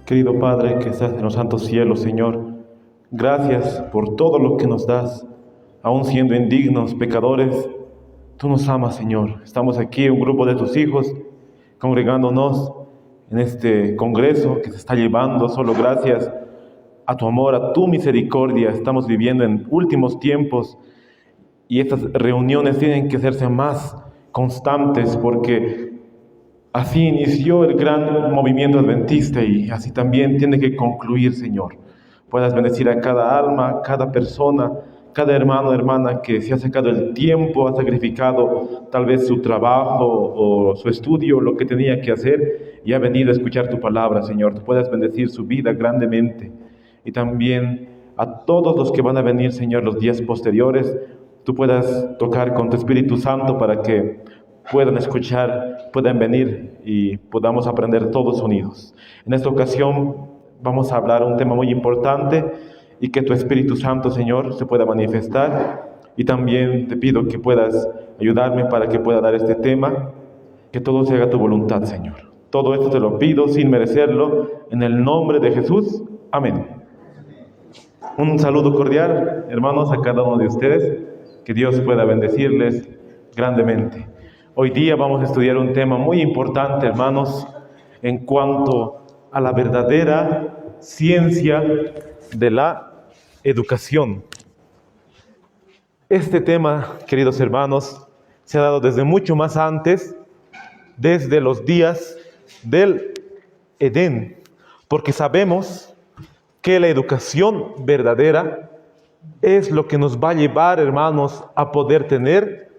Querido Padre que estás en los santos cielos, Señor, gracias por todo lo que nos das. Aún siendo indignos, pecadores, tú nos amas, Señor. Estamos aquí, un grupo de tus hijos, congregándonos en este congreso que se está llevando solo gracias a tu amor, a tu misericordia. Estamos viviendo en últimos tiempos y estas reuniones tienen que hacerse más constantes porque así inició el gran movimiento adventista y así también tiene que concluir, Señor. Puedas bendecir a cada alma, cada persona, cada hermano, hermana que se ha sacado el tiempo, ha sacrificado tal vez su trabajo o su estudio, lo que tenía que hacer y ha venido a escuchar tu palabra, Señor. Tú puedas bendecir su vida grandemente y también a todos los que van a venir, Señor, los días posteriores. Tú puedas tocar con tu Espíritu Santo para que puedan escuchar, puedan venir y podamos aprender todos unidos. En esta ocasión vamos a hablar un tema muy importante y que tu Espíritu Santo, Señor, se pueda manifestar. Y también te pido que puedas ayudarme para que pueda dar este tema, que todo se haga tu voluntad, Señor. Todo esto te lo pido sin merecerlo, en el nombre de Jesús. Amén. Un saludo cordial, hermanos, a cada uno de ustedes. Que Dios pueda bendecirles grandemente. Hoy día vamos a estudiar un tema muy importante, hermanos, en cuanto a la verdadera ciencia de la educación. Este tema, queridos hermanos, se ha dado desde mucho más antes, desde los días del Edén, porque sabemos que la educación verdadera es lo que nos va a llevar, hermanos, a poder tener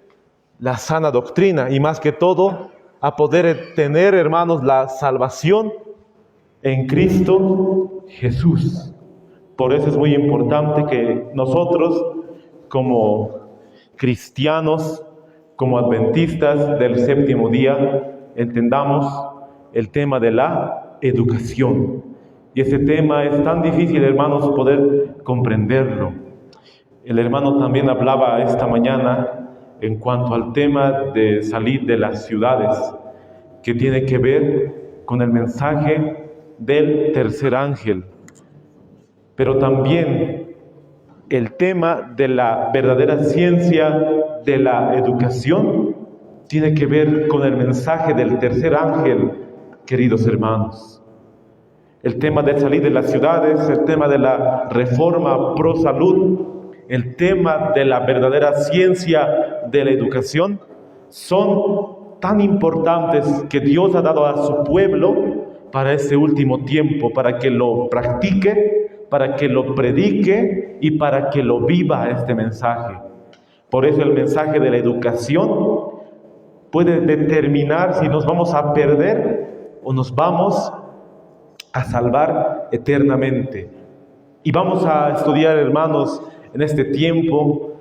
la sana doctrina y más que todo a poder tener, hermanos, la salvación en Cristo Jesús. Por eso es muy importante que nosotros como cristianos, como adventistas del séptimo día, entendamos el tema de la educación. Y ese tema es tan difícil, hermanos, poder comprenderlo. El hermano también hablaba esta mañana en cuanto al tema de salir de las ciudades, que tiene que ver con el mensaje del tercer ángel. Pero también el tema de la verdadera ciencia de la educación tiene que ver con el mensaje del tercer ángel, queridos hermanos. El tema de salir de las ciudades, el tema de la reforma pro salud, el tema de la verdadera ciencia de la educación son tan importantes que Dios ha dado a su pueblo para este último tiempo, para que lo practique, para que lo predique y para que lo viva este mensaje. Por eso el mensaje de la educación puede determinar si nos vamos a perder o nos vamos a salvar eternamente. Y vamos a estudiar, hermanos, en este tiempo,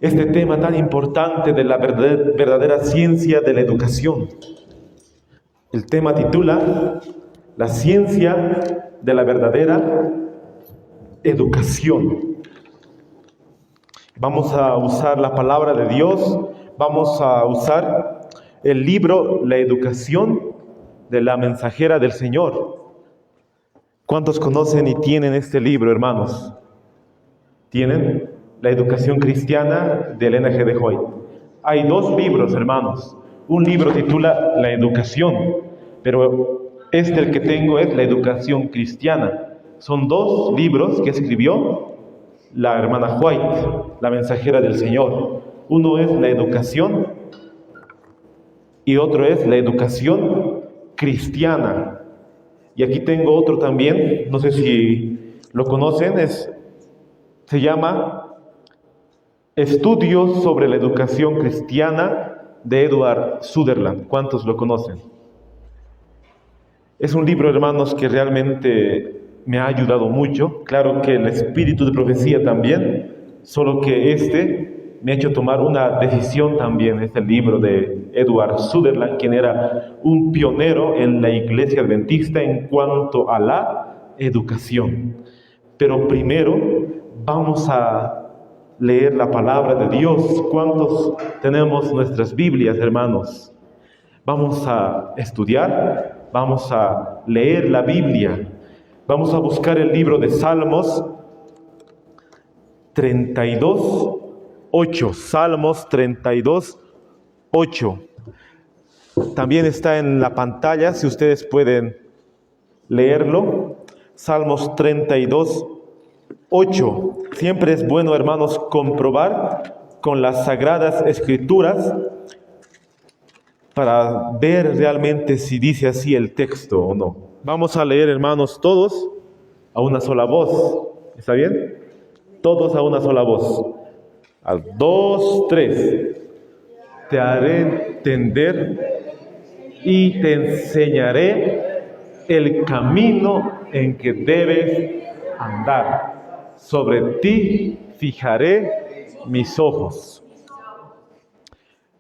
este tema tan importante de la verdadera ciencia de la educación. El tema titula La ciencia de la verdadera educación. Vamos a usar la palabra de Dios, vamos a usar el libro La educación de la mensajera del Señor. ¿Cuántos conocen y tienen este libro, hermanos? ¿Tienen? La educación cristiana de Elena G. de White. Hay dos libros, hermanos. Un libro titula La educación, pero el que tengo es La educación cristiana. Son dos libros que escribió la hermana White, la mensajera del Señor. Uno es La educación y otro es La educación cristiana. Y aquí tengo otro también, no sé si lo conocen, se llama Estudios sobre la educación cristiana de Edward Sutherland. ¿Cuántos lo conocen? Es un libro, hermanos, que realmente me ha ayudado mucho. Claro que el espíritu de profecía también, solo que me ha hecho tomar una decisión también. Es el libro de Edward Sutherland, quien era un pionero en la Iglesia Adventista en cuanto a la educación. Pero primero vamos a leer la palabra de Dios. ¿Cuántos tenemos nuestras Biblias, hermanos? Vamos a estudiar, vamos a leer la Biblia. Vamos a buscar el libro de Salmos 32:8. Salmos 32:8. También está en la pantalla, si ustedes pueden leerlo. Salmos 32:8. Siempre es bueno, hermanos, comprobar con las Sagradas Escrituras para ver realmente si dice así el texto o no. Vamos a leer, hermanos, todos a una sola voz. ¿Está bien? Todos a una sola voz. A 2, 3. Te haré entender y te enseñaré el camino en que debes andar. Sobre ti fijaré mis ojos.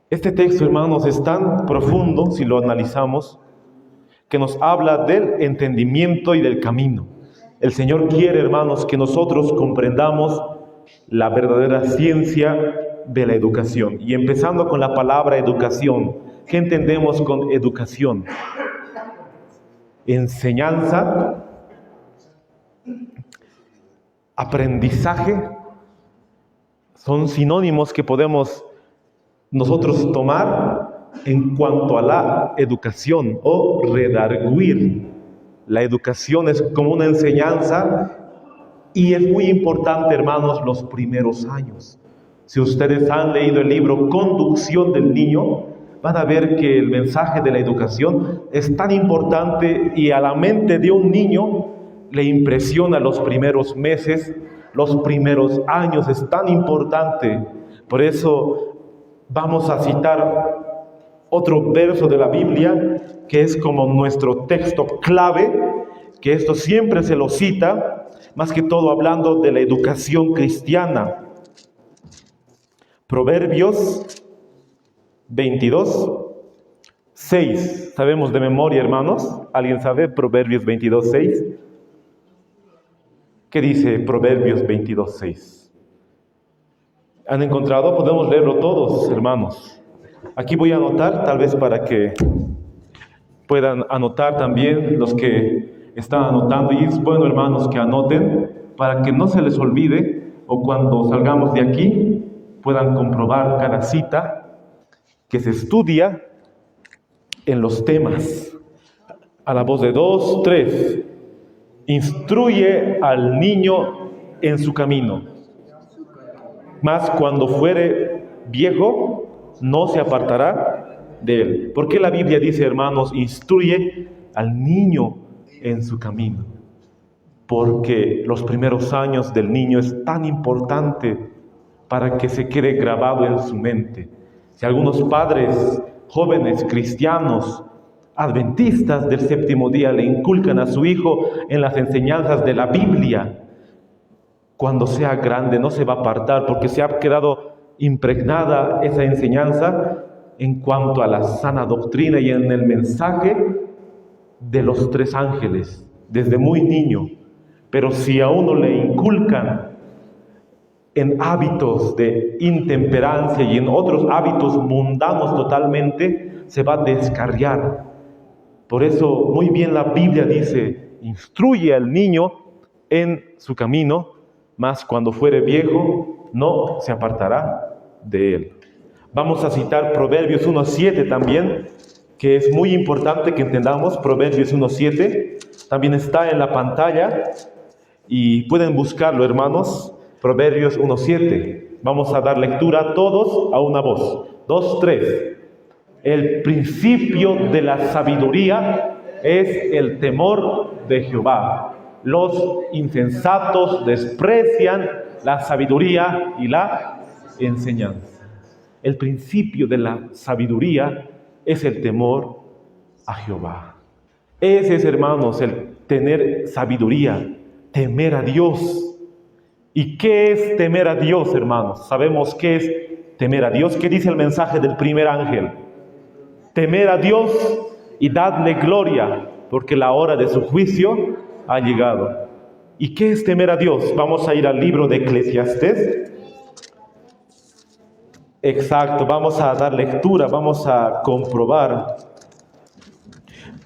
Este texto, hermanos, es tan profundo, si lo analizamos, que nos habla del entendimiento y del camino. El Señor quiere, hermanos, que nosotros comprendamos la verdadera ciencia de la educación. Y empezando con la palabra educación, ¿qué entendemos con educación? Enseñanza, aprendizaje, son sinónimos que podemos nosotros tomar en cuanto a la educación o redarguir. La educación es como una enseñanza y es muy importante, hermanos, los primeros años. Si ustedes han leído el libro Conducción del Niño, van a ver que el mensaje de la educación es tan importante y a la mente de un niño le impresiona los primeros meses, los primeros años, es tan importante. Por eso vamos a citar otro verso de la Biblia que es como nuestro texto clave, que esto siempre se lo cita, más que todo hablando de la educación cristiana. Proverbios 22:6. ¿Sabemos de memoria, hermanos? ¿Alguien sabe Proverbios 22:6? ¿Qué dice Proverbios 22:6? ¿Han encontrado? Podemos leerlo todos, hermanos. Aquí voy a anotar, tal vez para que puedan anotar también los que están anotando. Y es bueno, hermanos, que anoten para que no se les olvide o cuando salgamos de aquí puedan comprobar cada cita que se estudia en los temas. A la voz de 2, 3. Instruye al niño en su camino, mas cuando fuere viejo no se apartará de él. ¿Por qué la Biblia dice, hermanos, instruye al niño en su camino? Porque los primeros años del niño es tan importante para que se quede grabado en su mente. Si algunos padres jóvenes cristianos adventistas del séptimo día le inculcan a su hijo en las enseñanzas de la Biblia, cuando sea grande no se va a apartar porque se ha quedado impregnada esa enseñanza en cuanto a la sana doctrina y en el mensaje de los 3 ángeles desde muy niño. Pero si a uno le inculcan en hábitos de intemperancia y en otros hábitos mundanos totalmente, se va a descarriar. Por eso muy bien la Biblia dice, instruye al niño en su camino, mas cuando fuere viejo no se apartará de él. Vamos a citar Proverbios 1:7 también, que es muy importante que entendamos. Proverbios 1:7 también está en la pantalla y pueden buscarlo, hermanos. Proverbios 1:7. Vamos a dar lectura todos a una voz. 2, 3. El principio de la sabiduría es el temor de Jehová. Los insensatos desprecian la sabiduría y la enseñanza. El principio de la sabiduría es el temor a Jehová. Ese es, hermanos, el tener sabiduría, temer a Dios. ¿Y qué es temer a Dios, hermanos? Sabemos qué es temer a Dios. ¿Qué dice el mensaje del primer ángel? Temer a Dios y dadle gloria, porque la hora de su juicio ha llegado. ¿Y qué es temer a Dios? Vamos a ir al libro de Eclesiastés. Exacto, vamos a dar lectura, vamos a comprobar.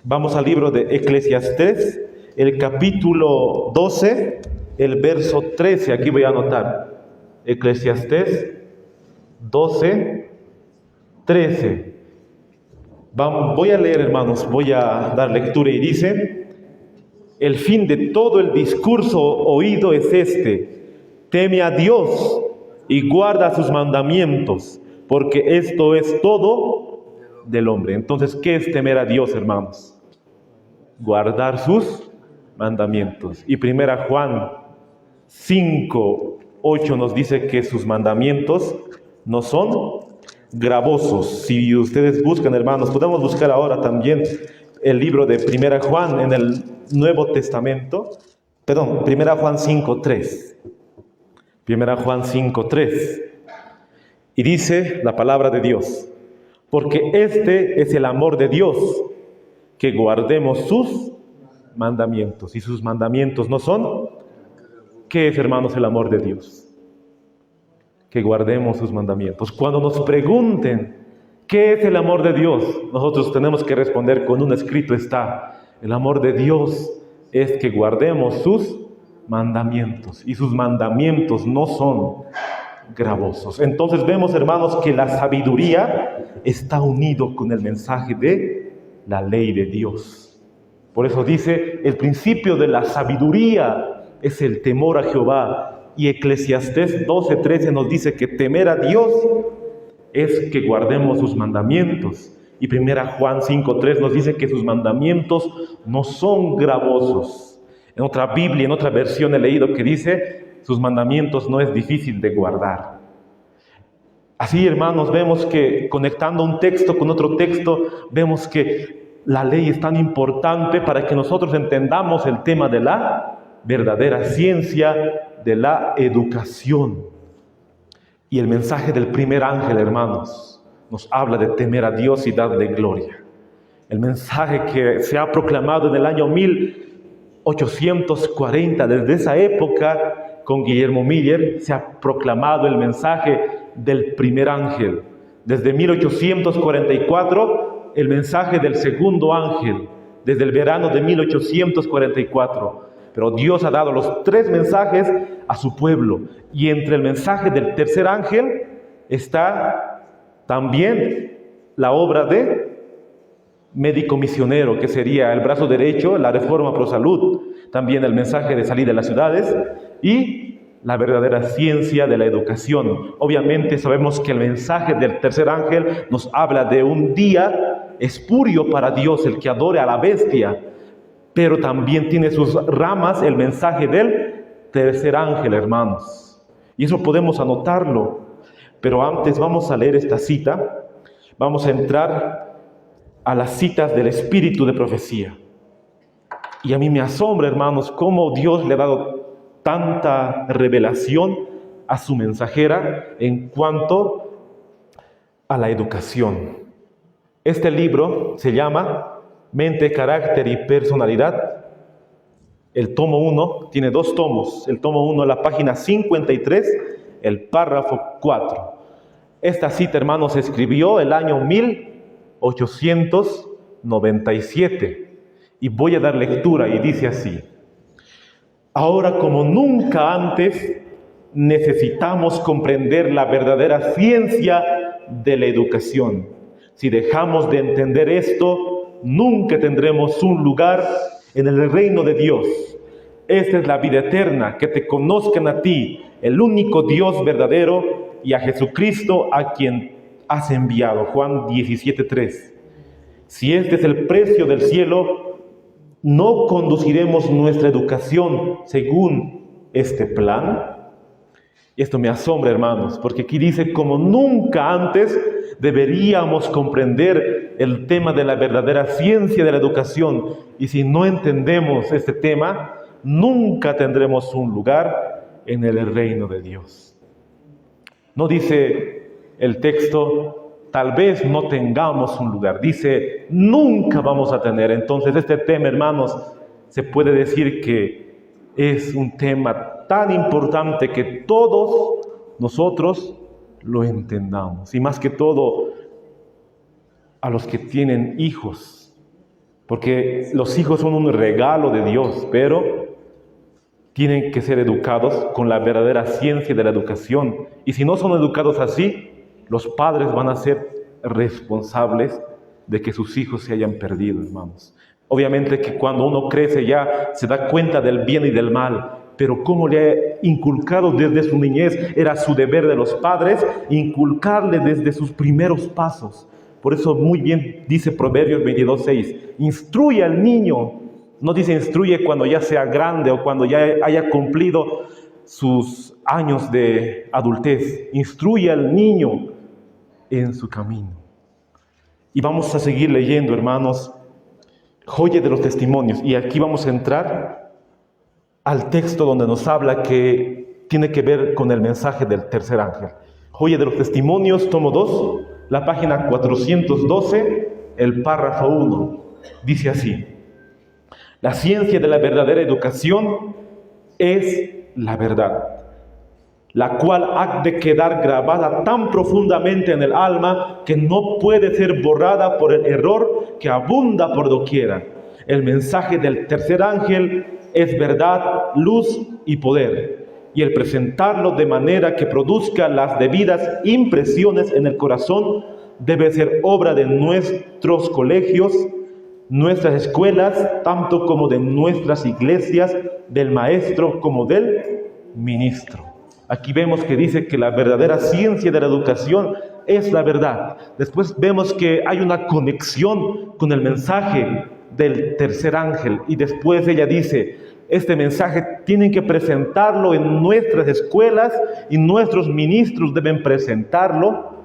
Vamos al libro de Eclesiastés, el capítulo 12, el verso 13. Aquí voy a anotar. Eclesiastés 12, 13. Voy a leer, hermanos, voy a dar lectura y dice: el fin de todo el discurso oído es este: teme a Dios y guarda sus mandamientos, porque esto es todo del hombre. Entonces, ¿qué es temer a Dios, hermanos? Guardar sus mandamientos. Y 1 Juan 5, 8 nos dice que sus mandamientos no son gravosos. Si ustedes buscan, hermanos, podemos buscar ahora también el libro de 1 Juan en el Nuevo Testamento. Perdón, 1 Juan 5, 3. 1 Juan 5, 3. Y dice la palabra de Dios: porque este es el amor de Dios, que guardemos sus mandamientos. Y sus mandamientos no son. ¿Qué es, hermanos, el amor de Dios? Que guardemos sus mandamientos. Cuando nos pregunten ¿qué es el amor de Dios?, nosotros tenemos que responder con un escrito está: el amor de Dios es que guardemos sus mandamientos, y sus mandamientos no son gravosos. Entonces vemos, hermanos, que la sabiduría está unido con el mensaje de la ley de Dios. Por eso dice, el principio de la sabiduría es el temor a Jehová. Y Eclesiastés 12:13 nos dice que temer a Dios es que guardemos sus mandamientos. Y 1 Juan 5:3 nos dice que sus mandamientos no son gravosos. En otra Biblia, en otra versión he leído que dice, sus mandamientos no es difícil de guardar. Así, hermanos, vemos que conectando un texto con otro texto, vemos que la ley es tan importante para que nosotros entendamos el tema de la verdadera ciencia de la educación. Y el mensaje del primer ángel, hermanos, nos habla de temer a Dios y darle gloria. El mensaje que se ha proclamado en el año 1840, desde esa época, con Guillermo Miller, se ha proclamado el mensaje del primer ángel. Desde 1844, el mensaje del segundo ángel, desde el verano de 1844. Pero Dios ha dado los tres mensajes a su pueblo. Y entre el mensaje del tercer ángel está también la obra de médico misionero, que sería el brazo derecho, la reforma pro salud. También el mensaje de salir de las ciudades y la verdadera ciencia de la educación. Obviamente sabemos que el mensaje del tercer ángel nos habla de un día espurio para Dios, el que adore a la bestia. Pero también tiene sus ramas el mensaje del tercer ángel, hermanos. Y eso podemos anotarlo. Pero antes vamos a leer esta cita. Vamos a entrar a las citas del espíritu de profecía. Y a mí me asombra, hermanos, cómo Dios le ha dado tanta revelación a su mensajera en cuanto a la educación. Este libro se llama Mente, Carácter y Personalidad. El tomo 1 tiene 2 tomos. El tomo 1, la página 53, el párrafo 4. Esta cita, hermanos, se escribió el año 1897. Y voy a dar lectura y dice así: ahora como nunca antes necesitamos comprender la verdadera ciencia de la educación. Si dejamos de entender esto, nunca tendremos un lugar en el reino de Dios. Esta es la vida eterna, que te conozcan a ti, el único Dios verdadero, y a Jesucristo a quien has enviado. Juan 17:3. Si este es el precio del cielo, ¿no conduciremos nuestra educación según este plan? Y esto me asombra, hermanos, porque aquí dice, como nunca antes deberíamos comprender el tema de la verdadera ciencia de la educación. Y si no entendemos este tema, nunca tendremos un lugar en el reino de Dios. No dice el texto, tal vez no tengamos un lugar. Dice, nunca vamos a tener. Entonces este tema, hermanos, se puede decir que es un tema tan importante que todos nosotros lo entendamos. Y más que todo, a los que tienen hijos. Porque los hijos son un regalo de Dios, pero tienen que ser educados con la verdadera ciencia de la educación. Y si no son educados así, los padres van a ser responsables de que sus hijos se hayan perdido, hermanos. Obviamente que cuando uno crece ya se da cuenta del bien y del mal, pero como le ha inculcado desde su niñez, era su deber de los padres inculcarle desde sus primeros pasos. Por eso muy bien dice Proverbios 22:6, instruye al niño. No dice instruye cuando ya sea grande o cuando ya haya cumplido sus años de adultez. Instruye al niño en su camino. Y vamos a seguir leyendo, hermanos, joya de los testimonios. Y aquí vamos a entrar al texto donde nos habla que tiene que ver con el mensaje del tercer ángel. Joya de los testimonios, tomo 2, la página 412, el párrafo 1. Dice así: la ciencia de la verdadera educación es la verdad, la cual ha de quedar grabada tan profundamente en el alma que no puede ser borrada por el error que abunda por doquiera. El mensaje del tercer ángel es verdad, luz y poder, y el presentarlo de manera que produzca las debidas impresiones en el corazón debe ser obra de nuestros colegios, nuestras escuelas, tanto como de nuestras iglesias, del maestro como del ministro. Aquí vemos que dice que la verdadera ciencia de la educación es la verdad. Después vemos que hay una conexión con el mensaje del tercer ángel. Y después ella dice, este mensaje tienen que presentarlo en nuestras escuelas y nuestros ministros deben presentarlo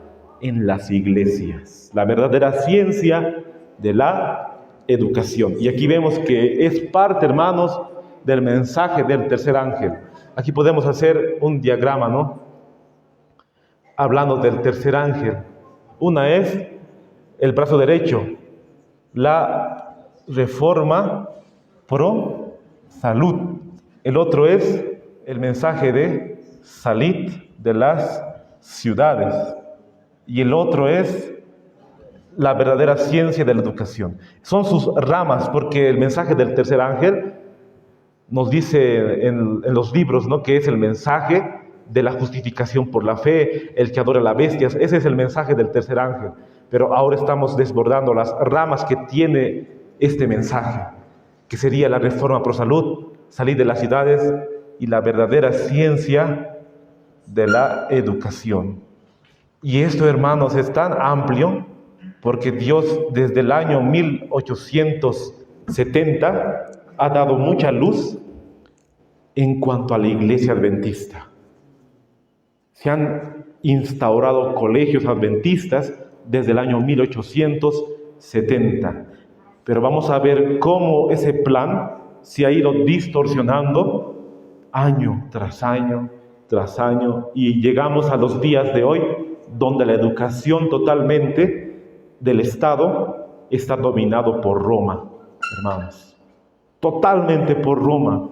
en las iglesias. La verdadera ciencia de la educación. Y aquí vemos que es parte, hermanos, del mensaje del tercer ángel. Aquí podemos hacer un diagrama, ¿no? Hablando del tercer ángel. Una es el brazo derecho, la reforma pro salud. El otro es el mensaje de salid de las ciudades. Y el otro es la verdadera ciencia de la educación. Son sus ramas, porque el mensaje del tercer ángel nos dice en los libros, ¿no?, que es el mensaje de la justificación por la fe, el que adora a la bestia. Ese es el mensaje del tercer ángel. Pero ahora estamos desbordando las ramas que tiene este mensaje, que sería la reforma pro salud, salir de las ciudades y la verdadera ciencia de la educación. Y esto, hermanos, es tan amplio porque Dios desde el año 1870 ha dado mucha luz en cuanto a la iglesia adventista. Se han instaurado colegios adventistas desde el año 1870. Pero vamos a ver cómo ese plan se ha ido distorsionando año tras año tras año, y llegamos a los días de hoy donde la educación totalmente del Estado está dominado por Roma, hermanos. Totalmente por Roma.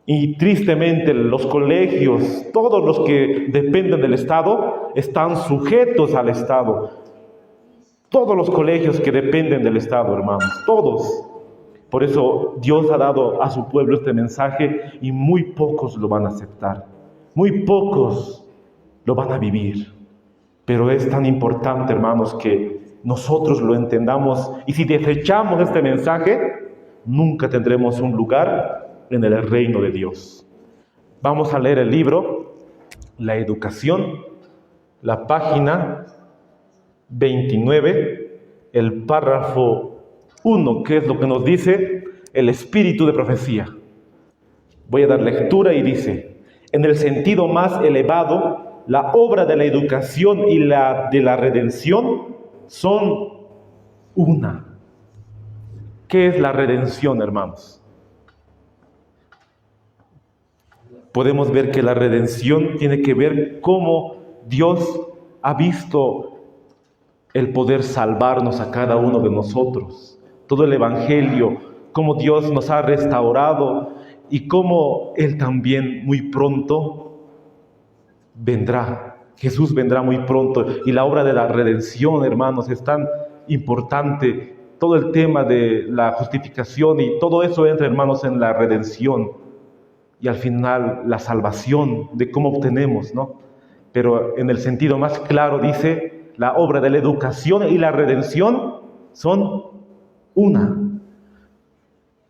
Y tristemente los colegios, todos los que dependen del Estado, están sujetos al Estado. Todos los colegios que dependen del Estado, hermanos, todos. Por eso Dios ha dado a su pueblo este mensaje y muy pocos lo van a aceptar. Muy pocos lo van a vivir. Pero es tan importante, hermanos, que nosotros lo entendamos. Y si desechamos este mensaje, nunca tendremos un lugar en el reino de Dios. Vamos a leer el libro La Educación, la página 29, el párrafo 1, que es lo que nos dice el espíritu de profecía. Voy a dar lectura y dice: en el sentido más elevado, la obra de la educación y la de la redención son una. ¿Qué es la redención, hermanos? Podemos ver que la redención tiene que ver cómo Dios ha visto el poder salvarnos a cada uno de nosotros. Todo el Evangelio, cómo Dios nos ha restaurado y cómo Él también muy pronto vendrá. Jesús vendrá muy pronto y la obra de la redención, hermanos, es tan importante. Todo el tema de la justificación y todo eso entra, hermanos, en la redención. Y al final la salvación de cómo obtenemos, ¿no? Pero en el sentido más claro dice, la obra de la educación y la redención son una.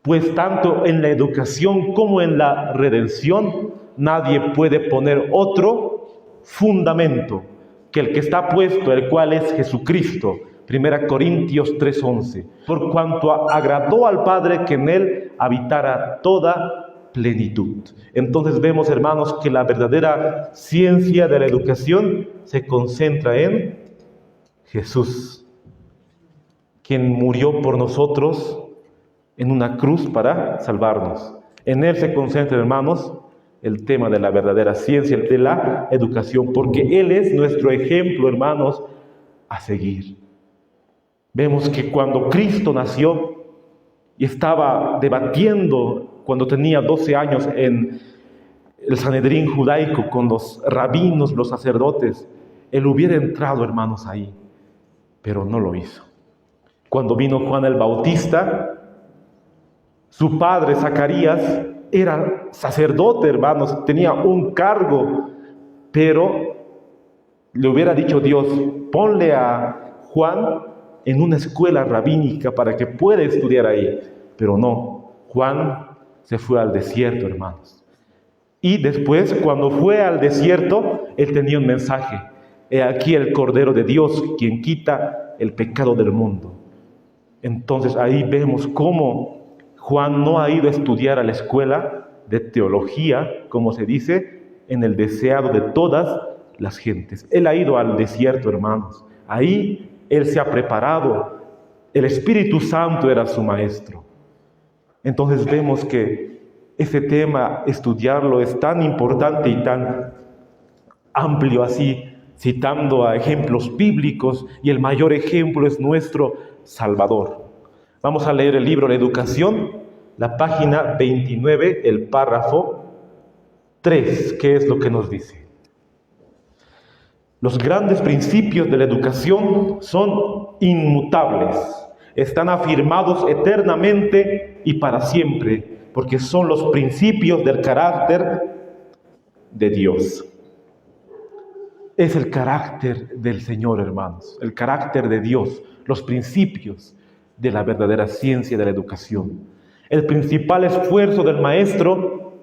Pues tanto en la educación como en la redención, nadie puede poner otro fundamento que el que está puesto, el cual es Jesucristo. 1 Corintios 3:11. Por cuanto agradó al Padre que en Él habitara toda plenitud. Entonces vemos, hermanos, que la verdadera ciencia de la educación se concentra en Jesús, quien murió por nosotros en una cruz para salvarnos. En Él se concentra, hermanos, el tema de la verdadera ciencia, de la educación, porque Él es nuestro ejemplo, hermanos, a seguir. Vemos que cuando Cristo nació y estaba debatiendo cuando tenía 12 años en el Sanedrín judaico con los rabinos, los sacerdotes, Él hubiera entrado, hermanos, ahí, pero no lo hizo. Cuando vino Juan el Bautista, su padre Zacarías era sacerdote, hermanos, tenía un cargo, pero le hubiera dicho Dios, ponle a Juan en una escuela rabínica para que pueda estudiar ahí. Pero no, Juan se fue al desierto, hermanos. Y después, cuando fue al desierto, él tenía un mensaje. He aquí el Cordero de Dios, quien quita el pecado del mundo. Entonces ahí vemos cómo Juan no ha ido a estudiar a la escuela de teología, como se dice, en el deseado de todas las gentes. Él ha ido al desierto, hermanos. Ahí él se ha preparado. El Espíritu Santo era su maestro. Entonces vemos que ese tema, estudiarlo, es tan importante y tan amplio así, citando a ejemplos bíblicos, y el mayor ejemplo es nuestro Salvador. Vamos a leer el libro La Educación, la página 29, el párrafo 3, ¿qué es lo que nos dice? Los grandes principios de la educación son inmutables, están afirmados eternamente y para siempre, porque son los principios del carácter de Dios. Es el carácter del Señor, hermanos, el carácter de Dios, los principios de la verdadera ciencia de la educación. El principal esfuerzo del maestro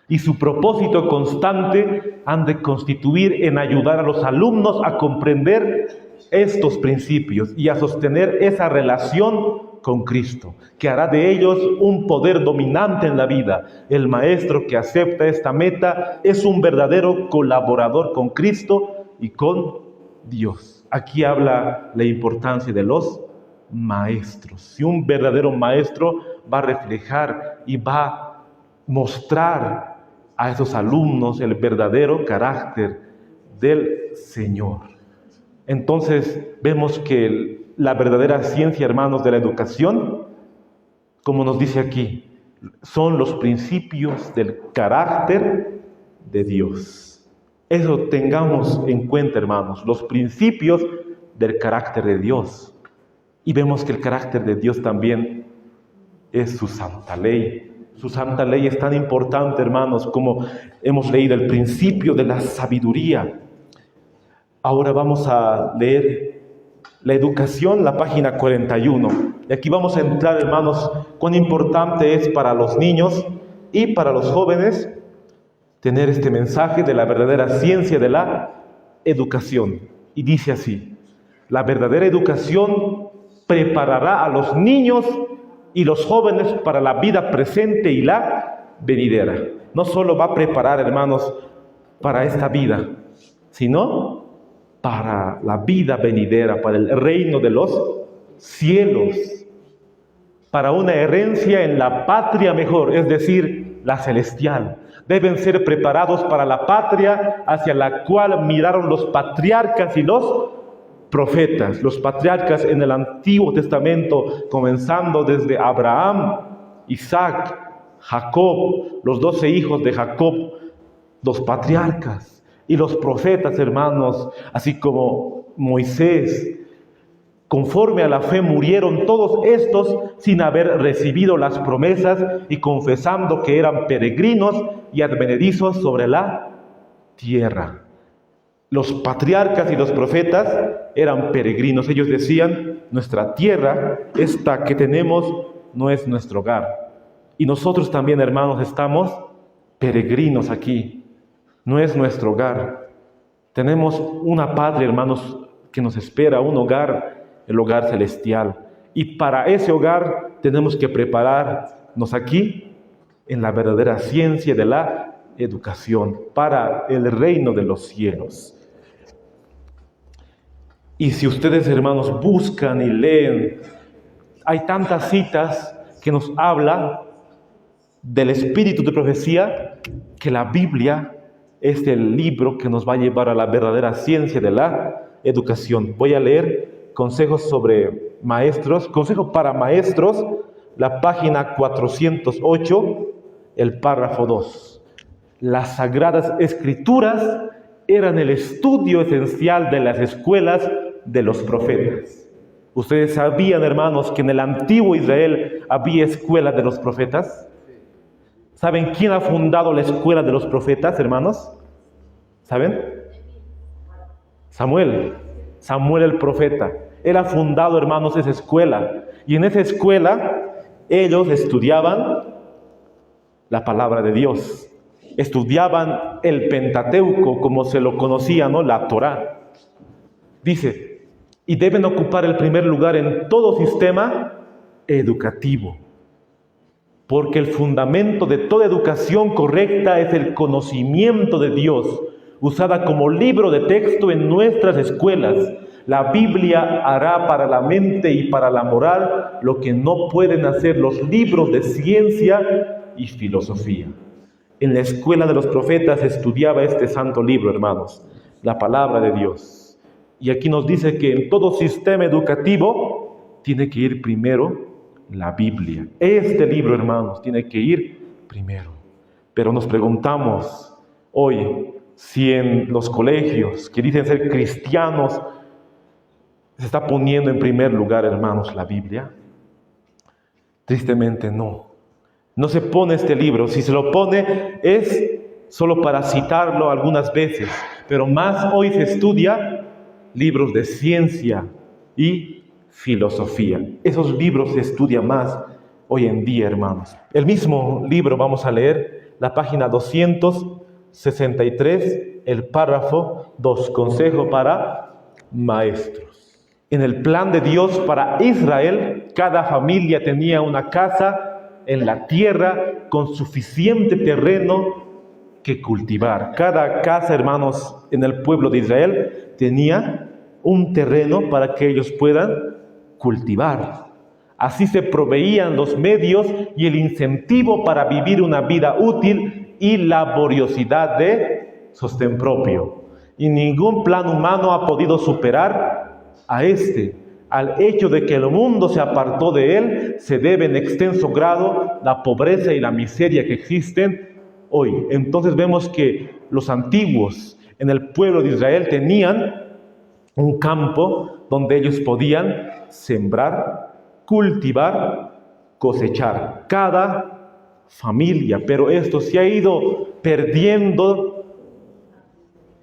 y su propósito constante han de constituir en ayudar a los alumnos a comprender estos principios y a sostener esa relación con Cristo, que hará de ellos un poder dominante en la vida. El maestro que acepta esta meta es un verdadero colaborador con Cristo y con Dios. Aquí habla la importancia de los maestros. Si un verdadero maestro va a reflejar y va a mostrar a esos alumnos el verdadero carácter del Señor. Entonces vemos que la verdadera ciencia, hermanos, de la educación, como nos dice aquí, son los principios del carácter de Dios. Eso tengamos en cuenta, hermanos, los principios del carácter de Dios. Y vemos que el carácter de Dios también es su santa ley. Su santa ley es tan importante, hermanos, como hemos leído el principio de la sabiduría. Ahora vamos a leer la educación, la página 41. Y aquí vamos a entrar, hermanos, cuán importante es para los niños y para los jóvenes tener este mensaje de la verdadera ciencia de la educación. Y dice así: la verdadera educación preparará a los niños y los jóvenes para la vida presente y la venidera. No solo va a preparar, hermanos, para esta vida, sino para la vida venidera, para el reino de los cielos, para una herencia en la patria mejor, es decir, la celestial. Deben ser preparados para la patria hacia la cual miraron los patriarcas y los profetas. Los patriarcas en el Antiguo Testamento, comenzando desde Abraham, Isaac, Jacob, los 12 hijos de Jacob, los patriarcas y los profetas, hermanos, así como Moisés. Conforme a la fe murieron todos estos sin haber recibido las promesas y confesando que eran peregrinos y advenedizos sobre la tierra. Los patriarcas y los profetas eran peregrinos. Ellos decían, nuestra tierra, esta que tenemos, no es nuestro hogar. Y nosotros también, hermanos, estamos peregrinos aquí. No es nuestro hogar. Tenemos una patria, hermanos, que nos espera, un hogar, el hogar celestial. Y para ese hogar tenemos que prepararnos aquí en la verdadera ciencia de la educación para el reino de los cielos. Y si ustedes, hermanos, buscan y leen, hay tantas citas que nos hablan del espíritu de profecía, que la Biblia es el libro que nos va a llevar a la verdadera ciencia de la educación. Voy a leer consejos sobre maestros, consejo para maestros, la página 408, el párrafo 2. Las Sagradas Escrituras eran el estudio esencial de las escuelas de los profetas. ¿Ustedes sabían, hermanos, que en el antiguo Israel había escuela de los profetas? ¿Saben quién ha fundado la escuela de los profetas, hermanos? ¿Saben? Samuel el profeta. Él ha fundado, hermanos, esa escuela. Y en esa escuela ellos estudiaban la palabra de Dios. Estudiaban el Pentateuco, como se lo conocía, ¿no? La Torá. Dice, y deben ocupar el primer lugar en todo sistema educativo. Porque el fundamento de toda educación correcta es el conocimiento de Dios, usada como libro de texto en nuestras escuelas. La Biblia hará para la mente y para la moral lo que no pueden hacer los libros de ciencia y filosofía. En la escuela de los profetas estudiaba este santo libro, hermanos, la palabra de Dios. Y aquí nos dice que en todo sistema educativo tiene que ir primero la Biblia. Este libro, hermanos, tiene que ir primero. Pero nos preguntamos hoy si en los colegios que dicen ser cristianos se está poniendo en primer lugar, hermanos, la Biblia. Tristemente no. No se pone este libro. Si se lo pone es solo para citarlo algunas veces. Pero más hoy se estudia libros de ciencia y filosofía. Esos libros se estudian más hoy en día, hermanos. El mismo libro vamos a leer, la página 263, el párrafo 2, consejo para maestros. En el plan de Dios para Israel, cada familia tenía una casa en la tierra con suficiente terreno que cultivar. Cada casa, hermanos, en el pueblo de Israel tenía un terreno para que ellos puedan cultivar. Así se proveían los medios y el incentivo para vivir una vida útil y laboriosidad de sostén propio. Y ningún plan humano ha podido superar al hecho de que el mundo se apartó de él. Se debe en extenso grado la pobreza y la miseria que existen hoy. Entonces vemos que los antiguos en el pueblo de Israel tenían un campo donde ellos podían sembrar, cultivar, cosechar. Cada familia, pero esto se ha ido perdiendo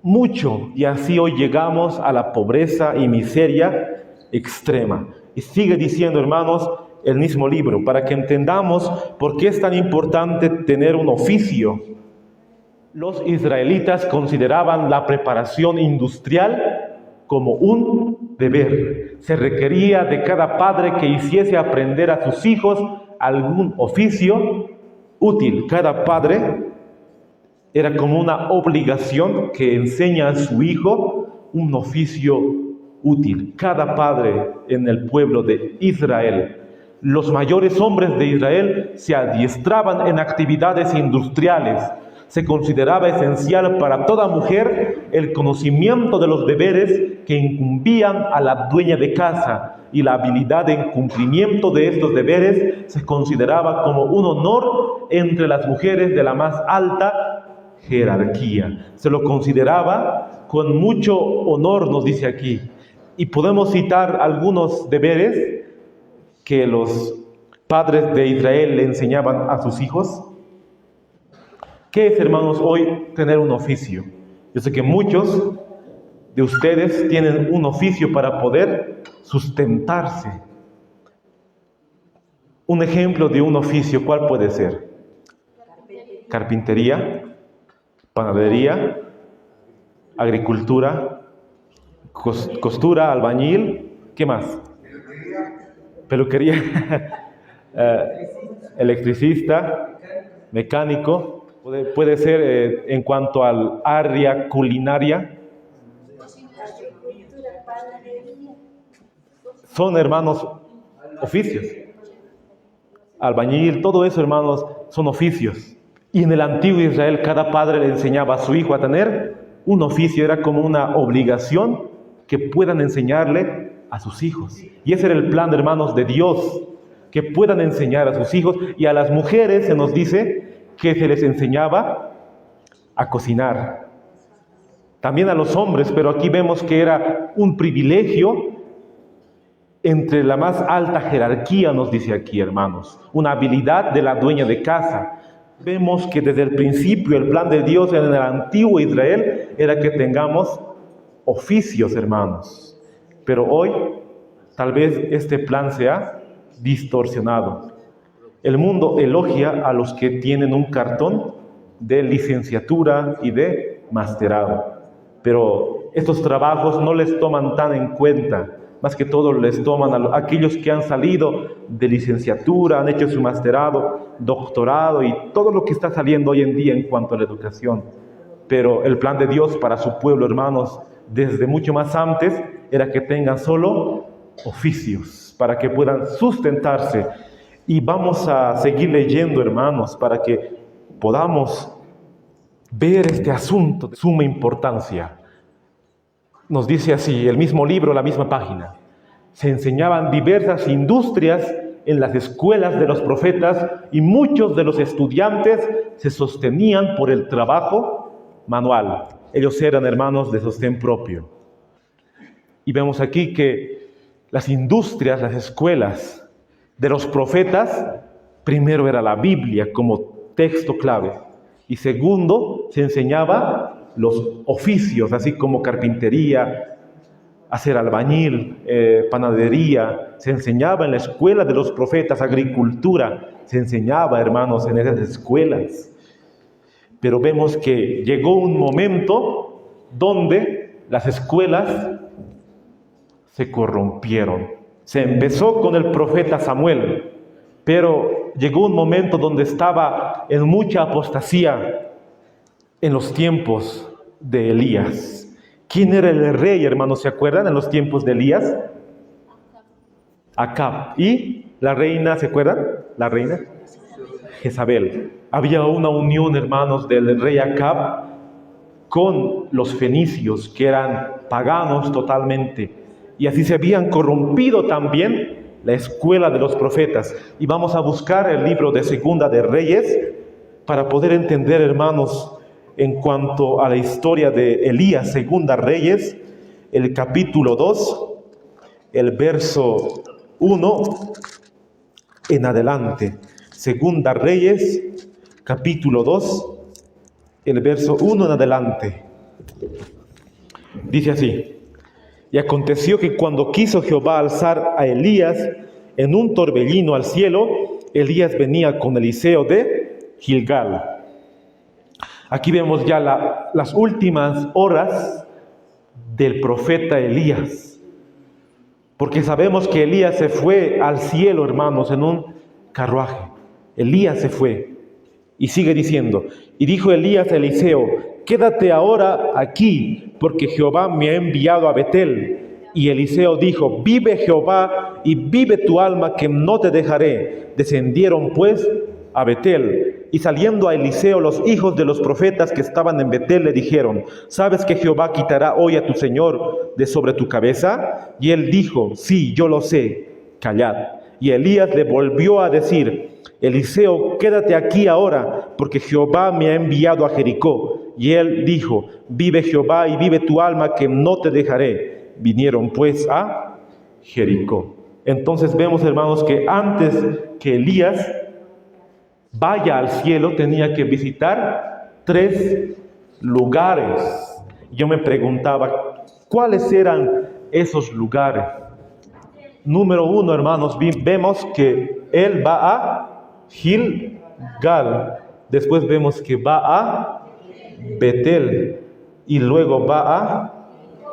mucho y así hoy llegamos a la pobreza y miseria extrema. Y sigue diciendo, hermanos, el mismo libro, para que entendamos por qué es tan importante tener un oficio. Los israelitas consideraban la preparación industrial como un deber. Se requería de cada padre que hiciese aprender a sus hijos algún oficio útil. Cada padre era como una obligación que enseña a su hijo un oficio útil. Cada padre en el pueblo de Israel. Los mayores hombres de Israel se adiestraban en actividades industriales. Se consideraba esencial para toda mujer el conocimiento de los deberes que incumbían a la dueña de casa, y la habilidad en cumplimiento de estos deberes se consideraba como un honor entre las mujeres de la más alta jerarquía. Se lo consideraba con mucho honor, nos dice aquí. Y podemos citar algunos deberes que los padres de Israel le enseñaban a sus hijos. ¿Qué es, hermanos, hoy tener un oficio? Yo sé que muchos de ustedes tienen un oficio para poder sustentarse. Un ejemplo de un oficio, ¿cuál puede ser? Carpintería, panadería, agricultura, costura, albañil, ¿qué más? Peluquería, electricista, mecánico, puede ser en cuanto al área culinaria. Son, hermanos, oficios. Albañil, todo eso, hermanos, son oficios. Y en el antiguo Israel cada padre le enseñaba a su hijo a tener un oficio, era como una obligación que puedan enseñarle a sus hijos. Y ese era el plan, hermanos, de Dios, que puedan enseñar a sus hijos. Y a las mujeres se nos dice que se les enseñaba a cocinar. También a los hombres, pero aquí vemos que era un privilegio entre la más alta jerarquía, nos dice aquí, hermanos, una habilidad de la dueña de casa. Vemos que desde el principio el plan de Dios en el antiguo Israel era que tengamos oficios, hermanos. Pero hoy tal vez este plan se ha distorsionado. El mundo elogia a los que tienen un cartón de licenciatura y de masterado, pero estos trabajos no les toman tan en cuenta. Más que todo les toman a aquellos que han salido de licenciatura, han hecho su masterado, doctorado y todo lo que está saliendo hoy en día en cuanto a la educación. Pero el plan de Dios para su pueblo, hermanos, desde mucho más antes, era que tengan solo oficios, para que puedan sustentarse. Y vamos a seguir leyendo, hermanos, para que podamos ver este asunto de suma importancia. Nos dice así, el mismo libro, la misma página. Se enseñaban diversas industrias en las escuelas de los profetas y muchos de los estudiantes se sostenían por el trabajo manual. Ellos eran, hermanos, de sostén propio. Y vemos aquí que las industrias, las escuelas de los profetas, primero era la Biblia como texto clave. Y segundo, se enseñaba los oficios, así como carpintería, hacer albañil, panadería. Se enseñaba en la escuela de los profetas, agricultura. Se enseñaba, hermanos, en esas escuelas. Pero vemos que llegó un momento donde las escuelas se corrompieron. Se empezó con el profeta Samuel, pero llegó un momento donde estaba en mucha apostasía en los tiempos de Elías. ¿Quién era el rey, hermanos? ¿Se acuerdan en los tiempos de Elías? Acab. ¿Y la reina, se acuerdan? La reina Jezabel. Había una unión, hermanos, del rey Acab con los fenicios, que eran paganos totalmente. Y así se habían corrompido también la escuela de los profetas. Y vamos a buscar el libro de Segunda de Reyes para poder entender, hermanos, en cuanto a la historia de Elías. Segunda Reyes, el capítulo 2, el verso 1 en adelante. Segunda Reyes, capítulo 2, el verso 1 en adelante. Dice así: y aconteció que cuando quiso Jehová alzar a Elías en un torbellino al cielo, Elías venía con Eliseo de Gilgal. Aquí vemos ya las últimas horas del profeta Elías, porque sabemos que Elías se fue al cielo, hermanos, en un carruaje. Elías se fue y sigue diciendo: y dijo Elías a Eliseo: quédate ahora aquí, porque Jehová me ha enviado a Betel. Y Eliseo dijo: vive Jehová y vive tu alma, que no te dejaré. Descendieron pues a Betel. Y saliendo a Eliseo, los hijos de los profetas que estaban en Betel le dijeron: ¿sabes que Jehová quitará hoy a tu señor de sobre tu cabeza? Y él dijo: sí, yo lo sé, callad. Y Elías le volvió a decir: Eliseo, quédate aquí ahora, porque Jehová me ha enviado a Jericó. Y él dijo: vive Jehová y vive tu alma, que no te dejaré. Vinieron pues a Jericó. Entonces vemos, hermanos, que antes que Elías vaya al cielo, tenía que visitar 3 lugares. Yo me preguntaba, ¿cuáles eran esos lugares? Número 1, hermanos, vemos que él va a Gilgal. Después vemos que va a Betel y luego va a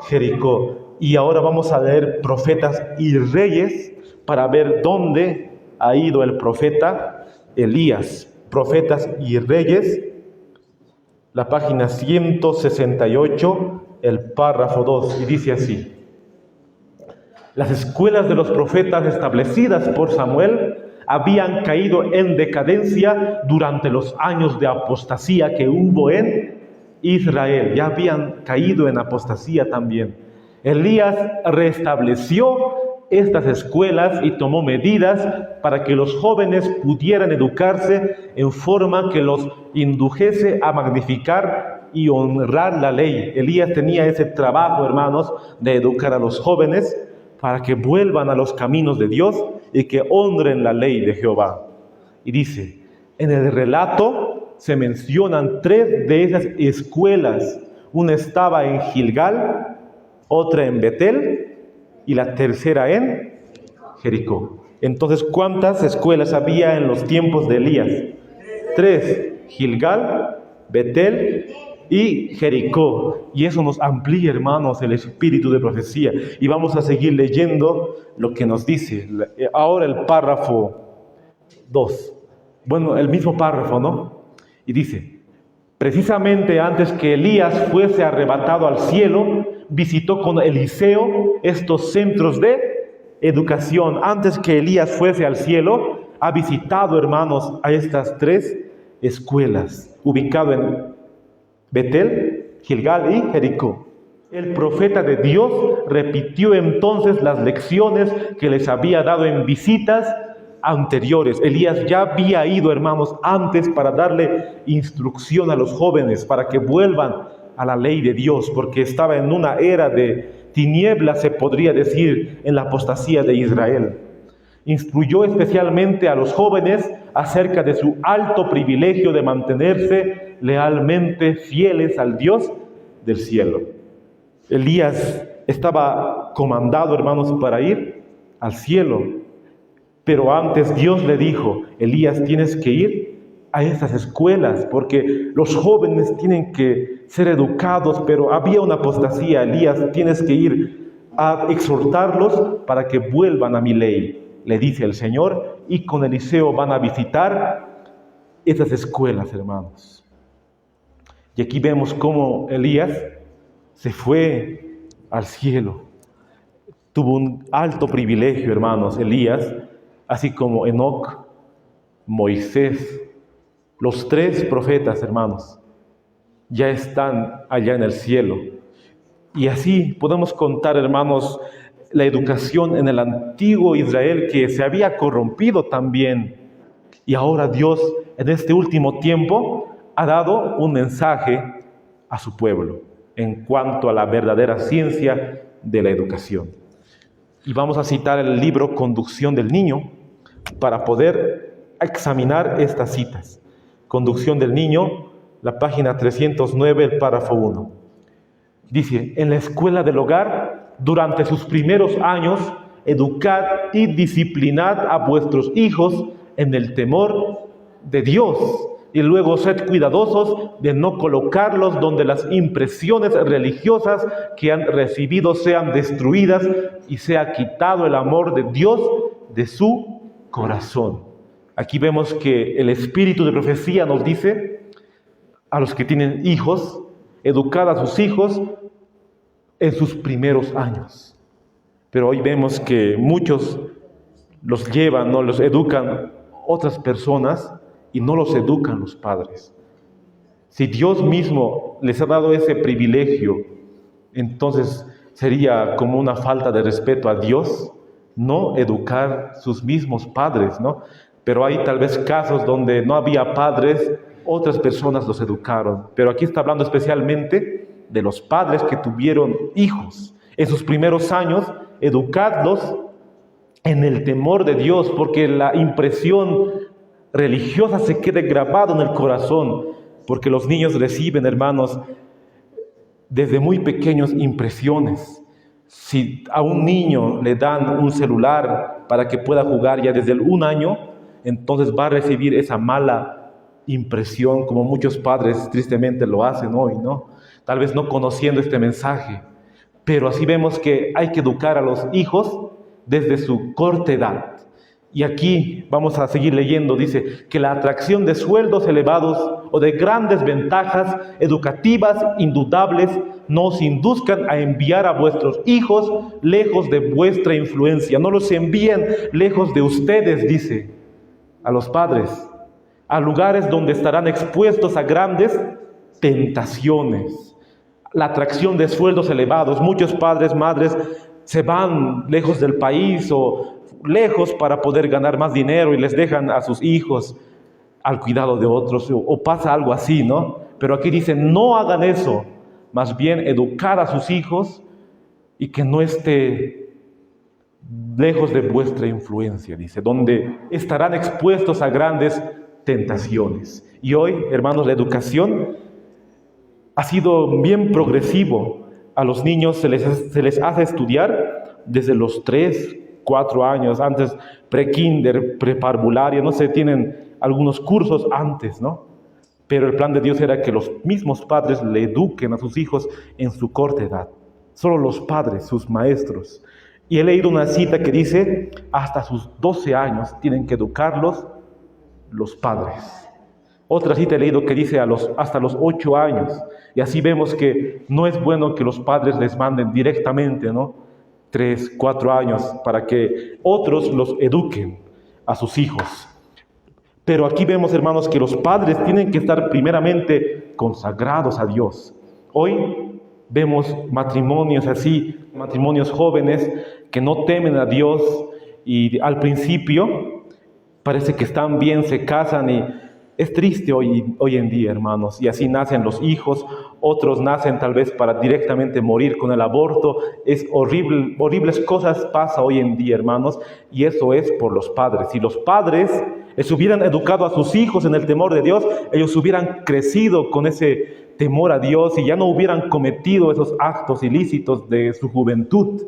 Jericó. Y ahora vamos a leer Profetas y Reyes para ver dónde ha ido el profeta Elías. Profetas y Reyes, la página 168, el párrafo 2, y dice así: las escuelas de los profetas establecidas por Samuel habían caído en decadencia durante los años de apostasía que hubo en Israel. Ya habían caído en apostasía también. Elías restableció estas escuelas y tomó medidas para que los jóvenes pudieran educarse en forma que los indujese a magnificar y honrar la ley. Elías tenía ese trabajo, hermanos, de educar a los jóvenes para que vuelvan a los caminos de Dios y que honren la ley de Jehová. Y dice, en el relato se mencionan 3 de esas escuelas. Una estaba en Gilgal, otra en Betel y la tercera en Jericó. Entonces, ¿cuántas escuelas había en los tiempos de Elías? 3, Gilgal, Betel y Jericó. Y eso nos amplía, hermanos, el espíritu de profecía. Y vamos a seguir leyendo lo que nos dice. Ahora el párrafo 2. Bueno, el mismo párrafo, ¿no? Y dice: precisamente antes que Elías fuese arrebatado al cielo, visitó con Eliseo estos centros de educación. Antes que Elías fuese al cielo, ha visitado, hermanos, a estas 3 escuelas, ubicado en Betel, Gilgal y Jericó. El profeta de Dios repitió entonces las lecciones que les había dado en visitas anteriores. Elías ya había ido, hermanos, antes para darle instrucción a los jóvenes para que vuelvan a la ley de Dios, porque estaba en una era de tinieblas, se podría decir, en la apostasía de Israel. Instruyó especialmente a los jóvenes acerca de su alto privilegio de mantenerse lealmente fieles al Dios del cielo. Elías estaba comandado, hermanos, para ir al cielo, pero antes Dios le dijo: Elías, tienes que ir a estas escuelas, porque los jóvenes tienen que ser educados, pero había una apostasía. Elías, tienes que ir a exhortarlos para que vuelvan a mi ley, le dice el Señor, y con Eliseo van a visitar estas escuelas, hermanos. Y aquí vemos cómo Elías se fue al cielo. Tuvo un alto privilegio, hermanos, Elías, así como Enoc, Moisés. Los 3 profetas, hermanos, ya están allá en el cielo. Y así podemos contar, hermanos, la educación en el antiguo Israel, que se había corrompido también. Y ahora Dios, en este último tiempo, ha dado un mensaje a su pueblo en cuanto a la verdadera ciencia de la educación. Y vamos a citar el libro Conducción del Niño para poder examinar estas citas. Conducción del Niño, la página 309, el párrafo 1. Dice: en la escuela del hogar, durante sus primeros años, educad y disciplinad a vuestros hijos en el temor de Dios, y luego sed cuidadosos de no colocarlos donde las impresiones religiosas que han recibido sean destruidas y sea quitado el amor de Dios de su corazón. Aquí vemos que el espíritu de profecía nos dice a los que tienen hijos: educad a sus hijos en sus primeros años. Pero hoy vemos que muchos los llevan, no los educan otras personas y no los educan los padres. Si Dios mismo les ha dado ese privilegio, entonces sería como una falta de respeto a Dios no educar sus mismos padres, ¿no? Pero hay tal vez casos donde no había padres, otras personas los educaron. Pero aquí está hablando especialmente de los padres que tuvieron hijos. En sus primeros años, educadlos en el temor de Dios, porque la impresión religiosa se quede grabada en el corazón, porque los niños reciben, hermanos, desde muy pequeños impresiones. Si a un niño le dan un celular para que pueda jugar ya desde el 1 año, entonces va a recibir esa mala impresión, como muchos padres tristemente lo hacen hoy, ¿no? Tal vez no conociendo este mensaje, pero así vemos que hay que educar a los hijos desde su corta edad. Y aquí vamos a seguir leyendo, dice que la atracción de sueldos elevados o de grandes ventajas educativas indudables no os induzcan a enviar a vuestros hijos lejos de vuestra influencia. No los envíen lejos de ustedes, dice, a los padres, a lugares donde estarán expuestos a grandes tentaciones. La atracción de sueldos elevados. Muchos padres, madres, se van lejos del país o lejos para poder ganar más dinero y les dejan a sus hijos al cuidado de otros, o pasa algo así, ¿no? Pero aquí dice, no hagan eso, más bien educar a sus hijos y que no esté lejos de vuestra influencia, dice, donde estarán expuestos a grandes tentaciones. Y hoy, hermanos, la educación ha sido bien progresivo. A los niños se les hace estudiar desde los 3, 4 años, antes pre-kinder, preparvularia, no sé, tienen algunos cursos antes, ¿no? Pero el plan de Dios era que los mismos padres le eduquen a sus hijos en su corta edad. Solo los padres, sus maestros. Y he leído una cita que dice, hasta sus 12 años tienen que educarlos los padres. Otra cita he leído que dice hasta los 8 años. Y así vemos que no es bueno que los padres les manden directamente, ¿no? 3, 4 años para que otros los eduquen a sus hijos. Pero aquí vemos, hermanos, que los padres tienen que estar primeramente consagrados a Dios. Hoy vemos matrimonios así, matrimonios jóvenes que no temen a Dios y al principio parece que están bien, se casan y es triste hoy en día, hermanos, y así nacen los hijos, otros nacen tal vez para directamente morir con el aborto. Es horrible, horribles cosas pasan hoy en día, hermanos, y eso es por los padres. Si los padres hubieran educado a sus hijos en el temor de Dios, ellos hubieran crecido con ese temor a Dios y ya no hubieran cometido esos actos ilícitos de su juventud.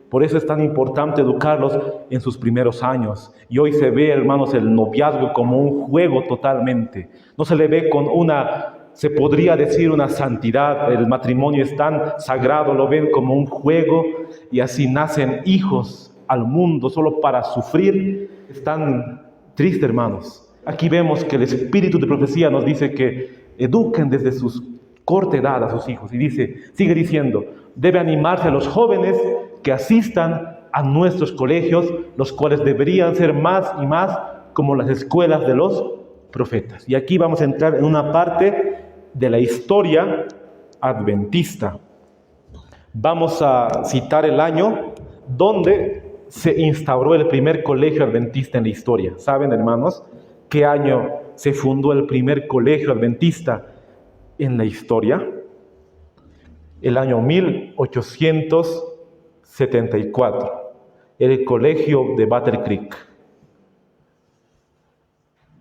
Por eso es tan importante educarlos en sus primeros años. Y hoy se ve, hermanos, el noviazgo como un juego totalmente. No se le ve con se podría decir una santidad. El matrimonio es tan sagrado, lo ven como un juego. Y así nacen hijos al mundo solo para sufrir. Es tan triste, hermanos. Aquí vemos que el espíritu de profecía nos dice que eduquen desde su corta edad a sus hijos. Y sigue diciendo, debe animarse a los jóvenes que asistan a nuestros colegios, los cuales deberían ser más y más como las escuelas de los profetas. Y aquí vamos a entrar en una parte de la historia adventista. Vamos a citar el año donde se instauró el primer colegio adventista en la historia. ¿Saben, hermanos, qué año se fundó el primer colegio adventista en la historia? El año 1874, el colegio de Battle Creek.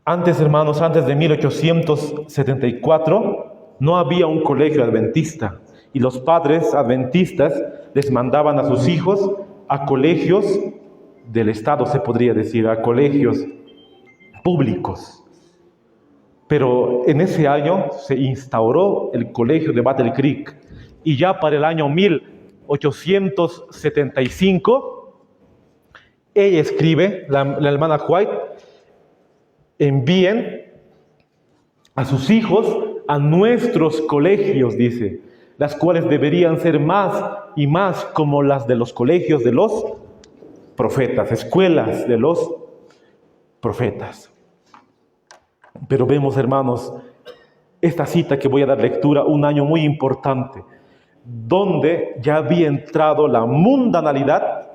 Antes, hermanos, antes de 1874, no había un colegio adventista y los padres adventistas les mandaban a sus hijos a colegios del Estado, se podría decir, a colegios públicos. Pero en ese año se instauró el colegio de Battle Creek y ya para el año 1875, ella escribe, la hermana White, envíen a sus hijos a nuestros colegios, dice, las cuales deberían ser más y más como las de los colegios de los profetas, escuelas de los profetas. Pero vemos, hermanos, esta cita que voy a dar lectura, un año muy importante, donde ya había entrado la mundanalidad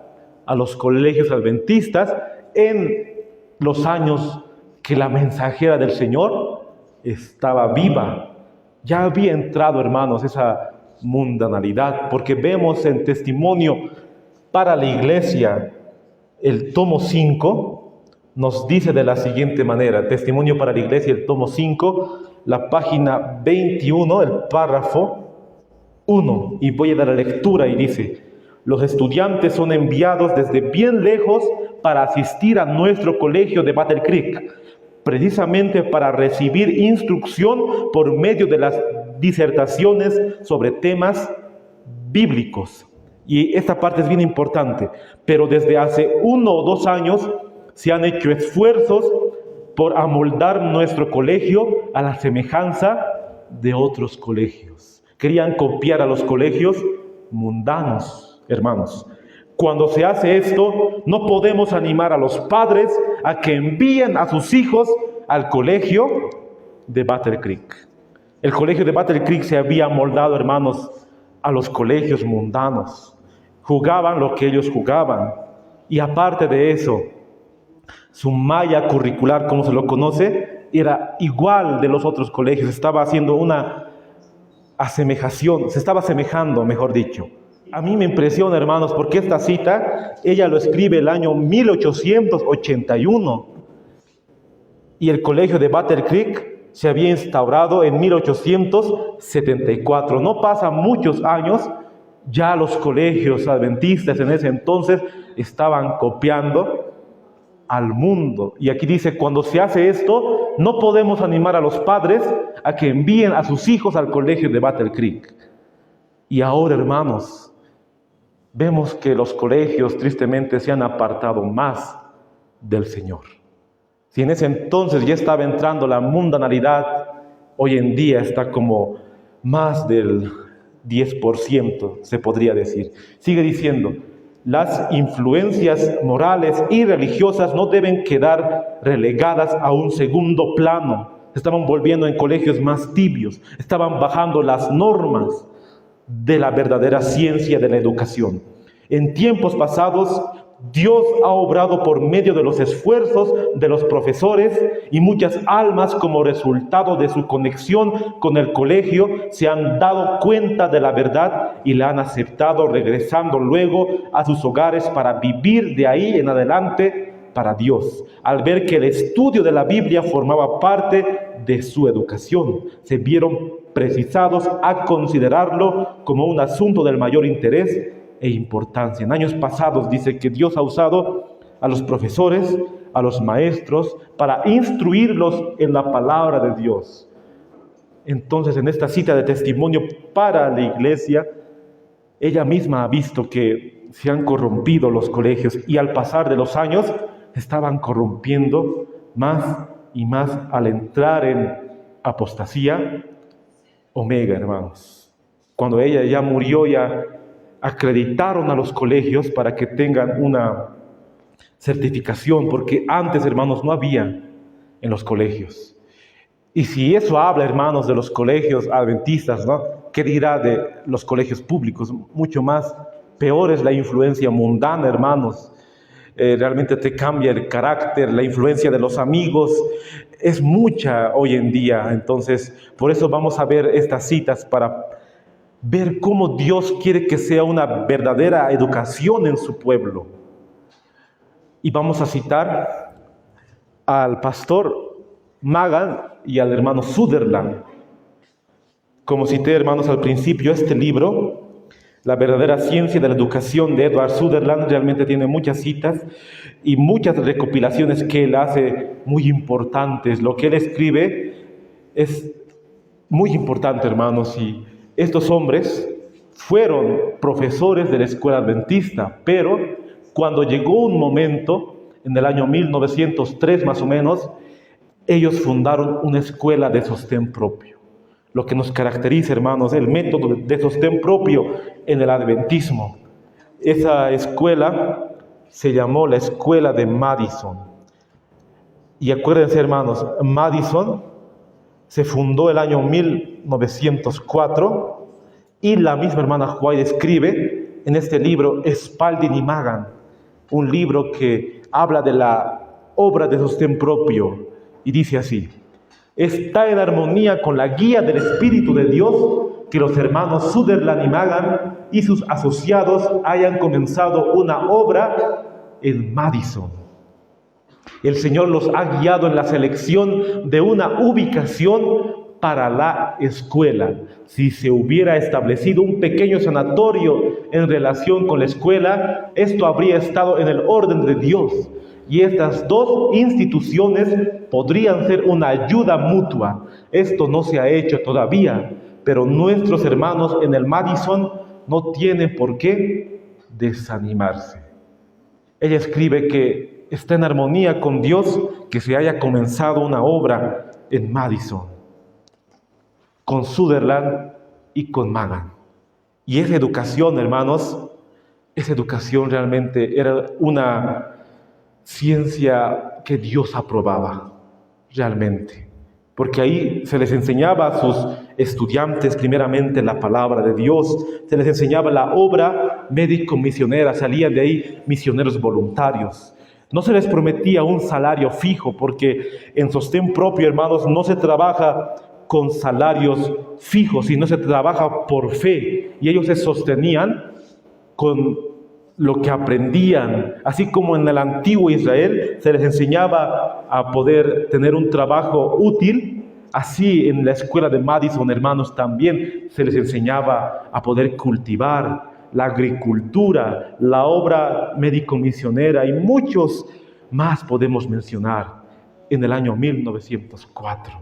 a los colegios adventistas en los años que la mensajera del Señor estaba viva. Ya había entrado, hermanos, esa mundanalidad, porque vemos en Testimonio para la Iglesia, el tomo 5, nos dice de la siguiente manera, Testimonio para la Iglesia, el tomo 5, la página 21, el párrafo 1, y voy a dar la lectura y dice: los estudiantes son enviados desde bien lejos para asistir a nuestro colegio de Battle Creek, precisamente para recibir instrucción por medio de las disertaciones sobre temas bíblicos. Y esta parte es bien importante, pero desde hace 1 o 2 años se han hecho esfuerzos por amoldar nuestro colegio a la semejanza de otros colegios. Querían copiar a los colegios mundanos, hermanos. Cuando se hace esto, no podemos animar a los padres a que envíen a sus hijos al colegio de Battle Creek. El colegio de Battle Creek se había amoldado, hermanos, a los colegios mundanos. Jugaban lo que ellos jugaban. Y aparte de eso, su malla curricular, como se lo conoce, era igual de los otros colegios. Estaba haciendo una asemejación, se estaba asemejando, mejor dicho. A mí me impresiona, hermanos, porque esta cita, ella lo escribe el año 1881. Y el colegio de Battle Creek se había instaurado en 1874. No pasan muchos años, ya los colegios adventistas en ese entonces estaban copiando al mundo. Y aquí dice, cuando se hace esto, no podemos animar a los padres a que envíen a sus hijos al colegio de Battle Creek. Y ahora, hermanos, vemos que los colegios tristemente se han apartado más del Señor. Si en ese entonces ya estaba entrando la mundanalidad, hoy en día está como más del 10%, se podría decir. Sigue diciendo, las influencias morales y religiosas no deben quedar relegadas a un segundo plano. Estaban volviendo en colegios más tibios, estaban bajando las normas de la verdadera ciencia de la educación. En tiempos pasados, Dios ha obrado por medio de los esfuerzos de los profesores, y muchas almas, como resultado de su conexión con el colegio, se han dado cuenta de la verdad y la han aceptado, regresando luego a sus hogares para vivir de ahí en adelante para Dios. Al ver que el estudio de la Biblia formaba parte de su educación, se vieron precisados a considerarlo como un asunto del mayor interés e importancia. En años pasados dice que Dios ha usado a los profesores, a los maestros, para instruirlos en la palabra de Dios. Entonces, en esta cita de testimonio para la iglesia, ella misma ha visto que se han corrompido los colegios, y al pasar de los años estaban corrompiendo más y más al entrar en apostasía omega, hermanos. Cuando ella ya murió, ya acreditaron a los colegios para que tengan una certificación, porque antes, hermanos, no había en los colegios. Y si eso habla, hermanos, de los colegios adventistas, ¿no? ¿Qué dirá de los colegios públicos? Mucho más peor es la influencia mundana, hermanos. Realmente te cambia el carácter, la influencia de los amigos es mucha hoy en día. Entonces, por eso vamos a ver estas citas para ver cómo Dios quiere que sea una verdadera educación en su pueblo. Y vamos a citar al pastor Magan y al hermano Sutherland. Como cité, hermanos, al principio, este libro, La verdadera ciencia de la educación, de Edward Sutherland, realmente tiene muchas citas y muchas recopilaciones que él hace muy importantes. Lo que él escribe es muy importante, hermanos, y estos hombres fueron profesores de la escuela adventista, pero cuando llegó un momento, en el año 1903 más o menos, ellos fundaron una escuela de sostén propio. lo que nos caracteriza, hermanos, el método de sostén propio en el adventismo. Esa escuela se llamó la Escuela de Madison. Y acuérdense, hermanos, Madison se fundó el año 1904 y la misma hermana White escribe en este libro Spalding y Magan, un libro que habla de la obra de sostén propio y dice así: está en armonía con la guía del Espíritu de Dios que los hermanos Sutherland y Magan y sus asociados hayan comenzado una obra en Madison. El Señor los ha guiado en la selección de una ubicación para la escuela. Si se hubiera establecido un pequeño sanatorio en relación con la escuela, esto habría estado en el orden de Dios. Y estas dos instituciones podrían ser una ayuda mutua. Esto no se ha hecho todavía, pero nuestros hermanos en el Madison no tienen por qué desanimarse. Ella escribe que está en armonía con Dios que se haya comenzado una obra en Madison, con Sutherland y con Magan. Y esa educación, hermanos, esa educación realmente era una ciencia que Dios aprobaba, realmente. Porque ahí se les enseñaba a sus estudiantes primeramente la palabra de Dios, se les enseñaba la obra médico-misionera, salían de ahí misioneros voluntarios. No se les prometía un salario fijo, porque en sostén propio, hermanos, no se trabaja con salarios fijos, sino se trabaja por fe. Y ellos se sostenían con lo que aprendían. Así como en el antiguo Israel se les enseñaba a poder tener un trabajo útil, así en la escuela de Madison, hermanos, también se les enseñaba a poder cultivar, la agricultura, la obra médico-misionera y muchos más podemos mencionar en el año 1904.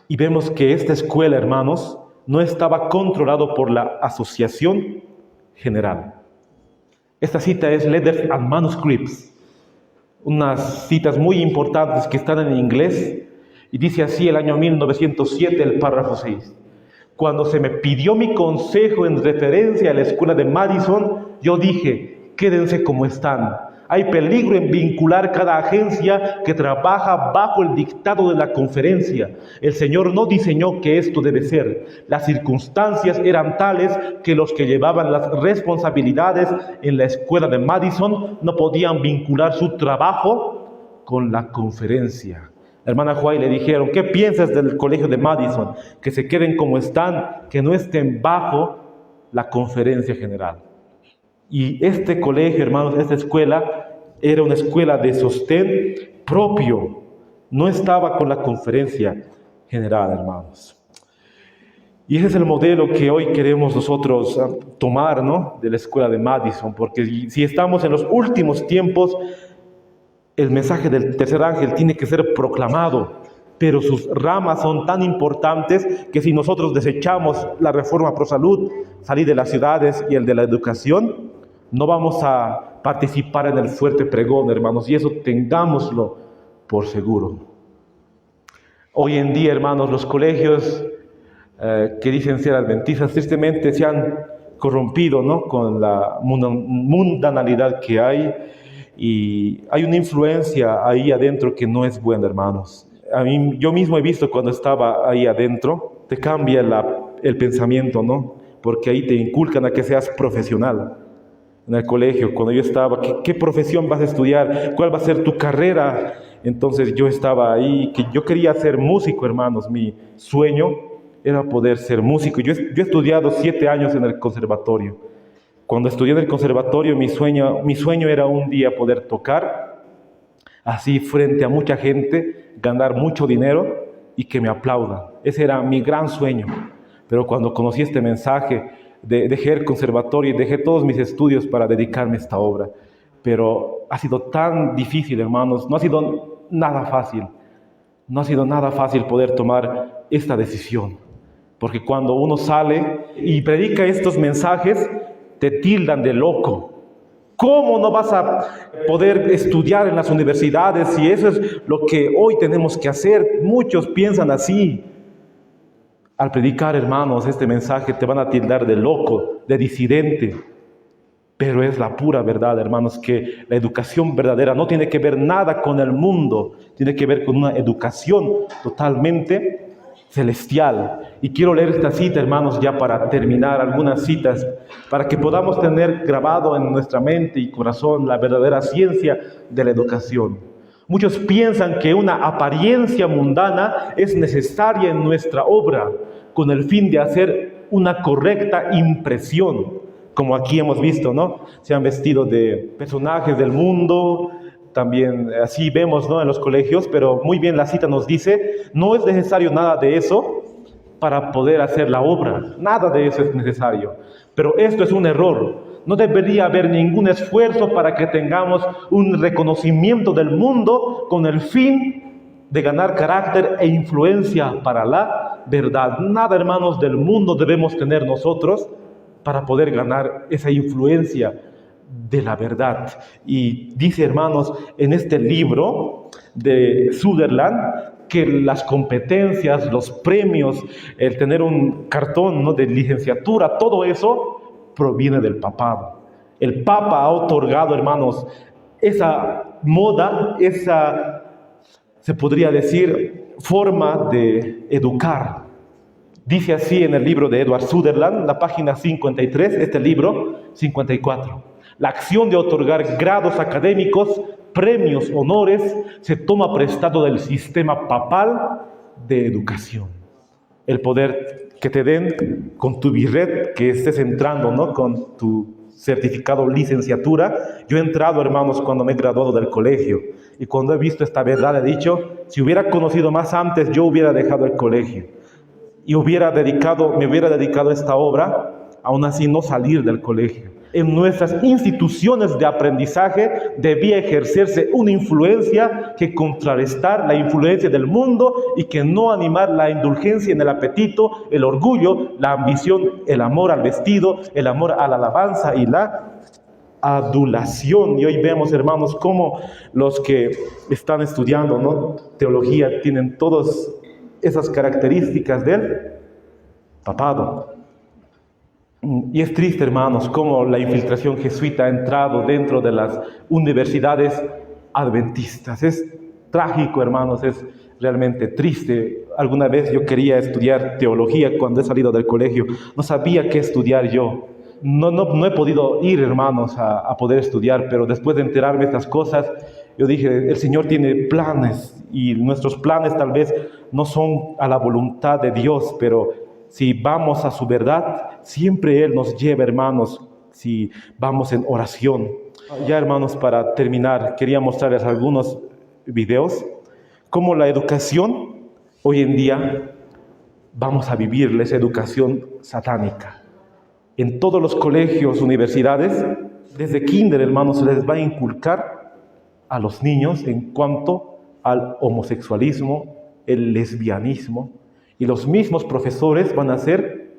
Y vemos que esta escuela, hermanos, no estaba controlado por la Asociación General. Esta cita es Letters and Manuscripts, unas citas muy importantes que están en inglés, y dice así el año 1907, el párrafo 6. Cuando se me pidió mi consejo en referencia a la escuela de Madison, yo dije, quédense como están. Hay peligro en vincular cada agencia que trabaja bajo el dictado de la conferencia. El Señor no diseñó que esto debe ser. Las circunstancias eran tales que los que llevaban las responsabilidades en la escuela de Madison no podían vincular su trabajo con la conferencia. La hermana White le dijeron, ¿qué piensas del colegio de Madison? Que se queden como están, que no estén bajo la conferencia general. Y este colegio, hermanos, esta escuela, era una escuela de sostén propio. No estaba con la conferencia general, hermanos. Y ese es el modelo que hoy queremos nosotros tomar, ¿no? De la escuela de Madison, porque si estamos en los últimos tiempos, el mensaje del tercer ángel tiene que ser proclamado, pero sus ramas son tan importantes que si nosotros desechamos la reforma pro salud, salir de las ciudades y el de la educación, no vamos a participar en el fuerte pregón, hermanos, y eso tengámoslo por seguro. Hoy en día, hermanos, los colegios que dicen ser adventistas tristemente se han corrompido, ¿no? Con la mundanalidad que hay. Y hay una influencia ahí adentro que no es buena, hermanos. Yo mismo he visto cuando estaba ahí adentro, te cambia el pensamiento, ¿no? Porque ahí te inculcan a que seas profesional. En el colegio, cuando yo estaba, ¿qué profesión vas a estudiar? ¿Cuál va a ser tu carrera? Entonces yo estaba ahí, que yo quería ser músico, hermanos. Mi sueño era poder ser músico. Yo he estudiado 7 años en el conservatorio. Cuando estudié en el conservatorio, mi sueño era un día poder tocar así frente a mucha gente, ganar mucho dinero y que me aplaudan. Ese era mi gran sueño. Pero cuando conocí este mensaje, dejé el conservatorio y dejé todos mis estudios para dedicarme a esta obra. Pero ha sido tan difícil, hermanos, no ha sido nada fácil. No ha sido nada fácil poder tomar esta decisión. Porque cuando uno sale y predica estos mensajes, te tildan de loco. ¿Cómo no vas a poder estudiar en las universidades si eso es lo que hoy tenemos que hacer? Muchos piensan así. Al predicar, hermanos, este mensaje te van a tildar de loco, de disidente, pero es la pura verdad, hermanos, que la educación verdadera no tiene que ver nada con el mundo, tiene que ver con una educación totalmente celestial. Y quiero leer esta cita, hermanos, ya para terminar, algunas citas, para que podamos tener grabado en nuestra mente y corazón la verdadera ciencia de la educación. Muchos piensan que una apariencia mundana es necesaria en nuestra obra, con el fin de hacer una correcta impresión, como aquí hemos visto, ¿no? Se han vestido de personajes del mundo, también así vemos, ¿no?, en los colegios, pero muy bien la cita nos dice, no es necesario nada de eso para poder hacer la obra, nada de eso es necesario, pero esto es un error. No debería haber ningún esfuerzo para que tengamos un reconocimiento del mundo con el fin de ganar carácter e influencia para la verdad. Nada, hermanos, del mundo debemos tener nosotros para poder ganar esa influencia de la verdad. Y dice, hermanos, en este libro de Sutherland, que las competencias, los premios, el tener un cartón, ¿no?, de licenciatura, todo eso proviene del papado. El Papa ha otorgado, hermanos, esa moda, esa, se podría decir, forma de educar. Dice así en el libro de Edward Sutherland, la página 53, este libro, 54. La acción de otorgar grados académicos, premios, honores, se toma prestado del sistema papal de educación. El poder que te den con tu birret, que estés entrando, ¿no?, con tu certificado licenciatura. Yo he entrado, hermanos, cuando me he graduado del colegio, y cuando he visto esta verdad he dicho, si hubiera conocido más antes, yo hubiera dejado el colegio y me hubiera dedicado a esta obra, aún así no salir del colegio. En nuestras instituciones de aprendizaje debía ejercerse una influencia que contrarrestar la influencia del mundo y que no animar la indulgencia en el apetito, el orgullo, la ambición, el amor al vestido, el amor a la alabanza y la adulación. Y hoy vemos, hermanos, cómo los que están estudiando, ¿no?, teología tienen todas esas características del papado. Y es triste, hermanos, cómo la infiltración jesuita ha entrado dentro de las universidades adventistas. Es trágico, hermanos, es realmente triste. Alguna vez yo quería estudiar teología cuando he salido del colegio. No sabía qué estudiar yo. No he podido ir, hermanos, a poder estudiar, pero después de enterarme de estas cosas, yo dije, el Señor tiene planes y nuestros planes tal vez no son a la voluntad de Dios, pero si vamos a su verdad, siempre Él nos lleva, hermanos, si vamos en oración. Ya, hermanos, para terminar, quería mostrarles algunos videos, cómo la educación, hoy en día, vamos a vivirles educación satánica. En todos los colegios, universidades, desde kinder, hermanos, se les va a inculcar a los niños en cuanto al homosexualismo, el lesbianismo, y los mismos profesores van a ser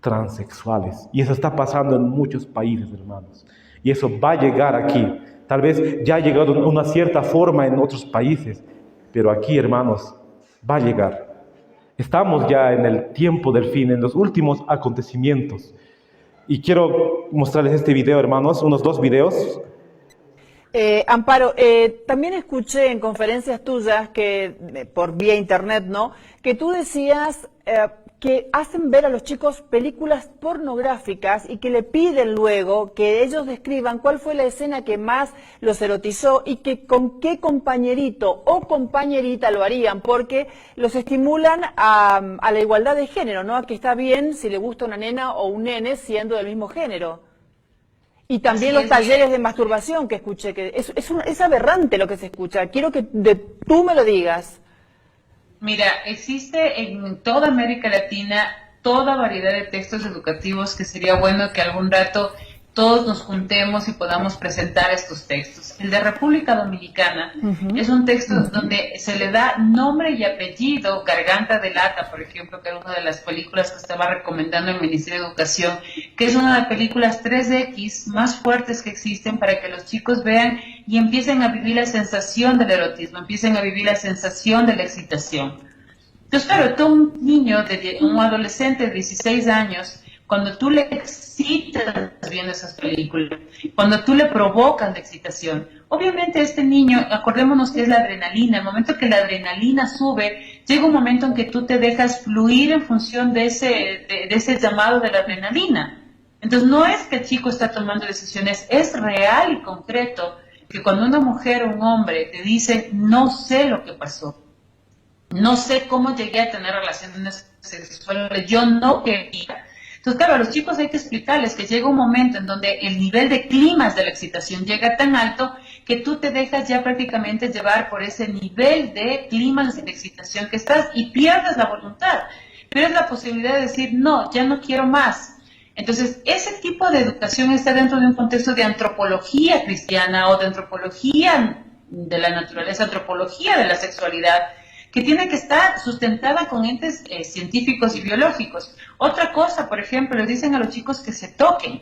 transexuales. Y eso está pasando en muchos países, hermanos. Y eso va a llegar aquí. Tal vez ya ha llegado de una cierta forma en otros países, pero aquí, hermanos, va a llegar. Estamos ya en el tiempo del fin, en los últimos acontecimientos. Y quiero mostrarles este video, hermanos, unos 2 videos. Amparo, también escuché en conferencias tuyas, que por vía internet, ¿no?, que tú decías que hacen ver a los chicos películas pornográficas y que le piden luego que ellos describan cuál fue la escena que más los erotizó y que con qué compañerito o compañerita lo harían, porque los estimulan a la igualdad de género, ¿no?, a que está bien si le gusta una nena o un nene siendo del mismo género. Y también los talleres de masturbación que escuché, que es aberrante lo que se escucha. Quiero que tú me lo digas. Mira, existe en toda América Latina toda variedad de textos educativos que sería bueno que algún rato todos nos juntemos y podamos presentar estos textos. El de República Dominicana es un texto donde se le da nombre y apellido, Garganta de Lata, por ejemplo, que era una de las películas que estaba recomendando el Ministerio de Educación, que es una de las películas 3X más fuertes que existen para que los chicos vean y empiecen a vivir la sensación del erotismo, empiecen a vivir la sensación de la excitación. Entonces, claro, tú un niño, un adolescente de 16 años, cuando tú le excitas viendo esas películas, cuando tú le provocas la excitación, obviamente este niño, acordémonos que es la adrenalina, el momento que la adrenalina sube, llega un momento en que tú te dejas fluir en función de ese llamado de la adrenalina. Entonces no es que el chico está tomando decisiones, es real y concreto que cuando una mujer o un hombre te dice, no sé lo que pasó, no sé cómo llegué a tener relaciones sexuales, yo no quería. Entonces, claro, a los chicos hay que explicarles que llega un momento en donde el nivel de clímax de la excitación llega tan alto que tú te dejas ya prácticamente llevar por ese nivel de clímax de excitación que estás y pierdes la voluntad. Pero es la posibilidad de decir, no, ya no quiero más. Entonces, ese tipo de educación está dentro de un contexto de antropología cristiana o de antropología de la naturaleza, antropología de la sexualidad, que tiene que estar sustentada con entes científicos y biológicos. Otra cosa, por ejemplo, les dicen a los chicos que se toquen.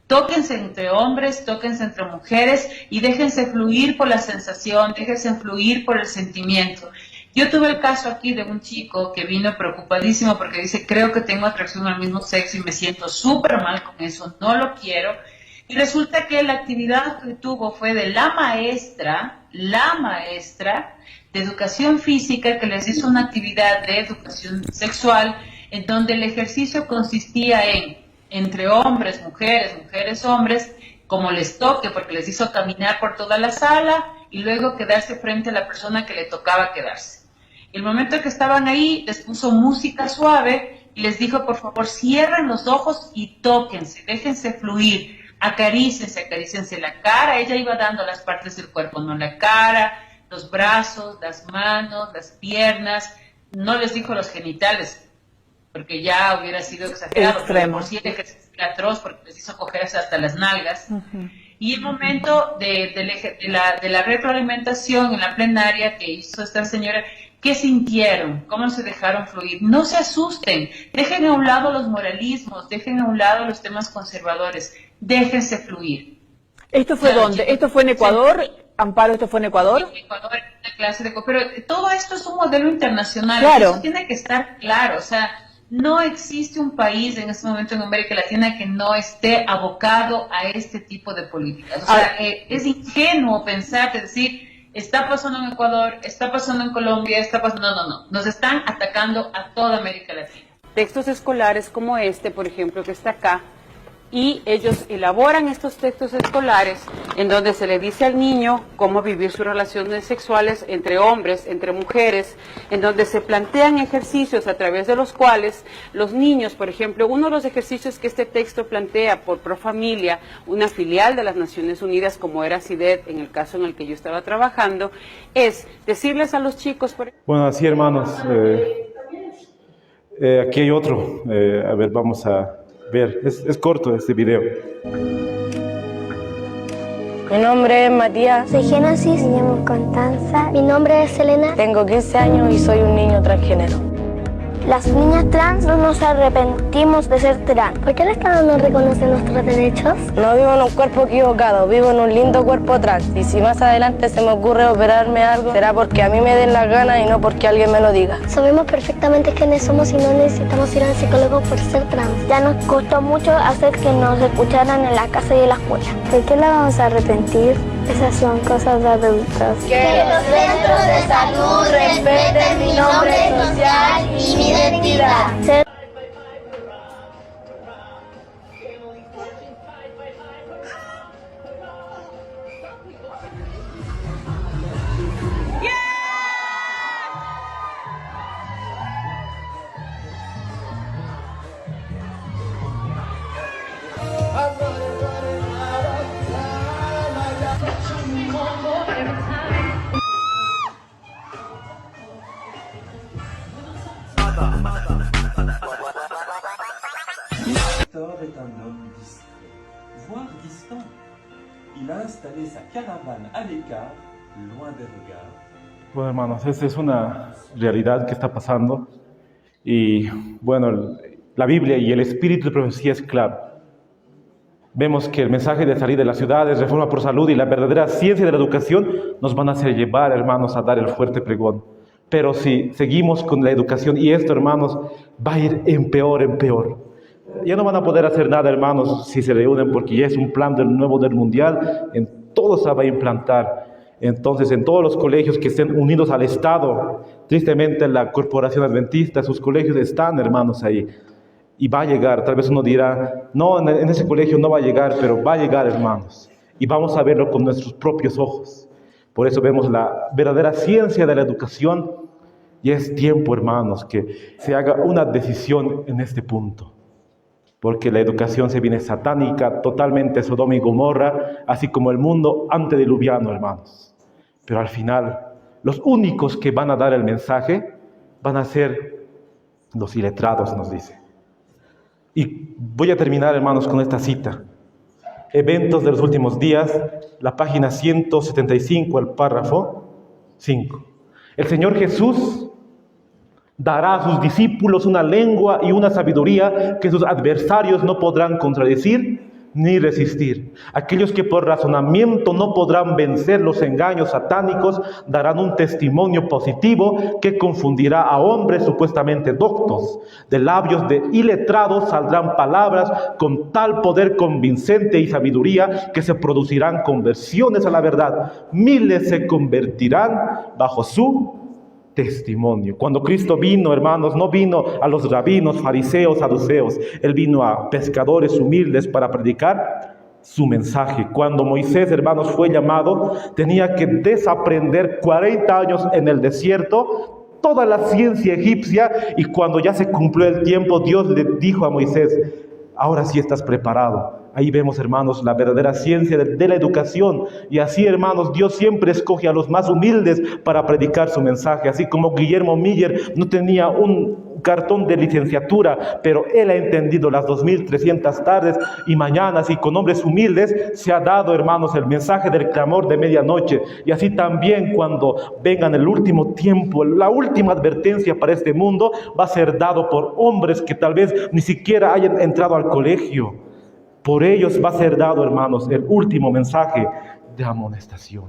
Tóquense entre hombres, tóquense entre mujeres y déjense fluir por la sensación, déjense fluir por el sentimiento. Yo tuve el caso aquí de un chico que vino preocupadísimo porque dice, creo que tengo atracción al mismo sexo y me siento súper mal con eso, no lo quiero. Y resulta que la actividad que tuvo fue de la maestra de educación física que les hizo una actividad de educación sexual en donde el ejercicio consistía en entre hombres, mujeres, hombres, como les toque, porque les hizo caminar por toda la sala y luego quedarse frente a la persona que le tocaba quedarse. El momento que estaban ahí, les puso música suave y les dijo, por favor, cierren los ojos y tóquense, déjense fluir, acaríciense la cara. Ella iba dando las partes del cuerpo, no la cara, los brazos, las manos, las piernas, no les dijo los genitales, porque ya hubiera sido exagerado, extremo. por si el ejercicio era atroz, porque les hizo cogerse hasta las nalgas. Y el momento de la retroalimentación en la plenaria que hizo esta señora, ¿qué sintieron? ¿Cómo se dejaron fluir? No se asusten, dejen a un lado los moralismos, dejen a un lado los temas conservadores, déjense fluir. ¿Esto fue dónde? ¿Esto fue en Ecuador? Sí. Amparo, ¿esto fue en Ecuador? En Ecuador, en una clase de... Pero todo esto es un modelo internacional, claro. Eso tiene que estar claro, o sea, no existe un país en este momento en América Latina que no esté abocado a este tipo de políticas. O sea, es ingenuo pensar, de decir, está pasando en Ecuador, está pasando en Colombia, está pasando... No. Nos están atacando a toda América Latina. Textos escolares como este, por ejemplo, que está acá, y ellos elaboran estos textos escolares en donde se le dice al niño cómo vivir sus relaciones sexuales entre hombres, entre mujeres, en donde se plantean ejercicios a través de los cuales los niños, por ejemplo, uno de los ejercicios que este texto plantea por Profamilia, una filial de las Naciones Unidas como era CIDED en el caso en el que yo estaba trabajando, es decirles a los chicos... Bueno, así hermanos, aquí hay otro, a ver, vamos a ver, es corto este video. Mi nombre es Matías. Soy Génesis, me llamo Constanza. Mi nombre es Selena. Tengo 15 años y soy un niño transgénero. Las niñas trans no nos arrepentimos de ser trans. ¿Por qué el Estado no reconoce nuestros derechos? No vivo en un cuerpo equivocado, vivo en un lindo cuerpo trans. Y si más adelante se me ocurre operarme algo, será porque a mí me den las ganas y no porque alguien me lo diga. Sabemos perfectamente quiénes somos y no necesitamos ir al psicólogo por ser trans. Ya nos costó mucho hacer que nos escucharan en la casa y en la escuela. ¿De qué la vamos a arrepentir? Esas son cosas de adultos. Que los centros de salud respeten mi nombre social y mi identidad. Victor est un homme discret, voire distant. Il a installé sa caravane à l'écart, loin des regards. Bueno, hermanos, esta es una realidad que está pasando y, bueno, la Biblia y el espíritu de profecía es claro. Vemos que el mensaje de salir de las ciudades, reforma por salud y la verdadera ciencia de la educación nos van a hacer llevar, hermanos, a dar el fuerte pregón. Pero si seguimos con la educación, y esto, hermanos, va a ir en peor. Ya no van a poder hacer nada, hermanos, si se reúnen, porque ya es un plan del nuevo del mundial, en todo se va a implantar. Entonces, en todos los colegios que estén unidos al Estado, tristemente la Corporación Adventista, sus colegios están, hermanos, ahí. Y va a llegar, tal vez uno dirá, no, en ese colegio no va a llegar, pero va a llegar, hermanos. Y vamos a verlo con nuestros propios ojos. Por eso vemos la verdadera ciencia de la educación. Y es tiempo, hermanos, que se haga una decisión en este punto. Porque la educación se viene satánica, totalmente Sodoma y Gomorra, así como el mundo antediluviano, hermanos. Pero al final, los únicos que van a dar el mensaje van a ser los iletrados, nos dice. Y voy a terminar, hermanos, con esta cita. Eventos de los últimos días, la página 175, el párrafo 5. El Señor Jesús dará a sus discípulos una lengua y una sabiduría que sus adversarios no podrán contradecir ni resistir. Aquellos que por razonamiento no podrán vencer los engaños satánicos darán un testimonio positivo que confundirá a hombres supuestamente doctos. De labios de iletrados saldrán palabras con tal poder convincente y sabiduría que se producirán conversiones a la verdad. Miles se convertirán bajo su testimonio. Cuando Cristo vino, hermanos, no vino a los rabinos, fariseos, saduceos. Él vino a pescadores humildes para predicar su mensaje. Cuando Moisés, hermanos, fue llamado, tenía que desaprender 40 años en el desierto toda la ciencia egipcia, y cuando ya se cumplió el tiempo, Dios le dijo a Moisés, ahora sí estás preparado. Ahí vemos, hermanos, la verdadera ciencia de la educación. Y así, hermanos, Dios siempre escoge a los más humildes para predicar su mensaje. Así como Guillermo Miller no tenía un cartón de licenciatura, pero él ha entendido las 2300 tardes y mañanas, y con hombres humildes se ha dado, hermanos, el mensaje del clamor de medianoche. Y así también cuando vengan el último tiempo, la última advertencia para este mundo va a ser dado por hombres que tal vez ni siquiera hayan entrado al colegio. Por ellos va a ser dado, hermanos, el último mensaje de amonestación.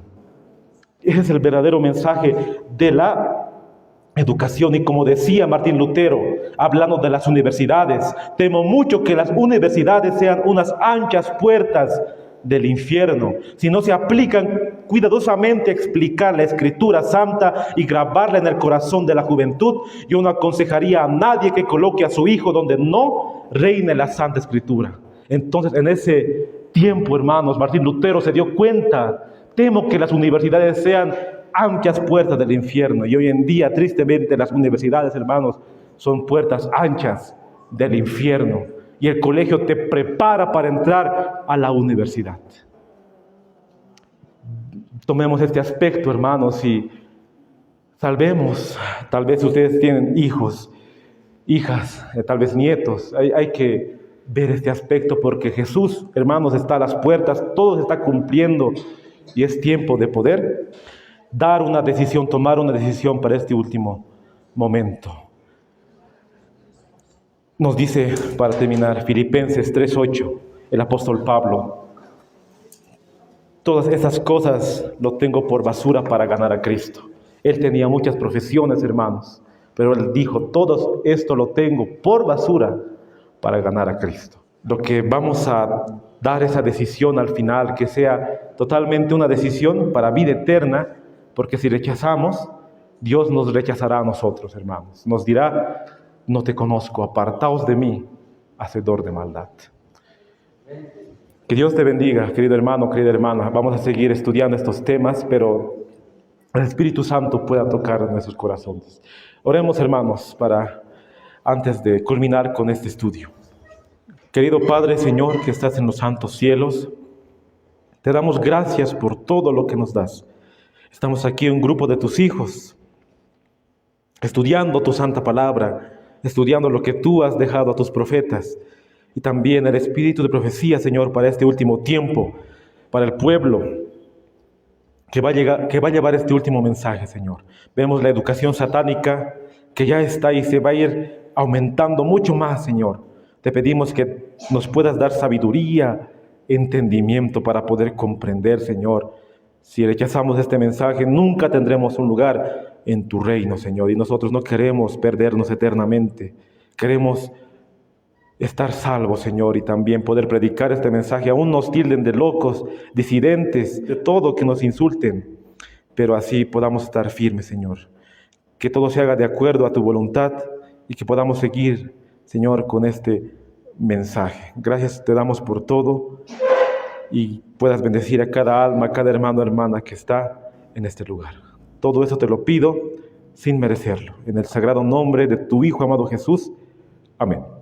Ese es el verdadero mensaje de la educación. Y como decía Martín Lutero, hablando de las universidades, temo mucho que las universidades sean unas anchas puertas del infierno, si no se aplican cuidadosamente a explicar la Escritura Santa y grabarla en el corazón de la juventud. Yo no aconsejaría a nadie que coloque a su hijo donde no reine la Santa Escritura. Entonces, en ese tiempo, hermanos, Martín Lutero se dio cuenta, temo que las universidades sean anchas puertas del infierno. Y hoy en día, tristemente, las universidades, hermanos, son puertas anchas del infierno. Y el colegio te prepara para entrar a la universidad. Tomemos este aspecto, hermanos, y salvemos. Tal vez ustedes tienen hijos, hijas, tal vez nietos. Hay que ver este aspecto, porque Jesús, hermanos, está a las puertas, todo se está cumpliendo y es tiempo de poder dar una decisión, tomar una decisión para este último momento. Nos dice, para terminar, Filipenses 3:8, el apóstol Pablo, todas esas cosas lo tengo por basura para ganar a Cristo. Él tenía muchas profesiones, hermanos, pero él dijo, todo esto lo tengo por basura para ganar a Cristo. Lo que vamos a dar esa decisión al final, que sea totalmente una decisión para vida eterna, porque si rechazamos, Dios nos rechazará a nosotros, hermanos. Nos dirá, no te conozco, apartaos de mí, hacedor de maldad. Que Dios te bendiga, querido hermano, querida hermana. Vamos a seguir estudiando estos temas, pero el Espíritu Santo pueda tocar nuestros corazones. Oremos, hermanos, antes de culminar con este estudio. Querido Padre, Señor, que estás en los santos cielos, te damos gracias por todo lo que nos das. Estamos aquí un grupo de tus hijos, estudiando tu santa palabra, estudiando lo que tú has dejado a tus profetas, y también el espíritu de profecía, Señor, para este último tiempo, para el pueblo que va a llevar este último mensaje, Señor. Vemos la educación satánica que ya está y se va a ir aumentando mucho más, Señor. Te pedimos que nos puedas dar sabiduría, entendimiento para poder comprender, Señor. Si rechazamos este mensaje, nunca tendremos un lugar en tu reino, Señor. Y nosotros no queremos perdernos eternamente. Queremos estar salvos, Señor, y también poder predicar este mensaje. Aún nos tilden de locos, disidentes, de todo, que nos insulten, pero así podamos estar firmes, Señor. Que todo se haga de acuerdo a tu voluntad y que podamos seguir, Señor, con este mensaje. Gracias te damos por todo y puedas bendecir a cada alma, a cada hermano o hermana que está en este lugar. Todo eso te lo pido sin merecerlo. En el sagrado nombre de tu Hijo amado Jesús. Amén.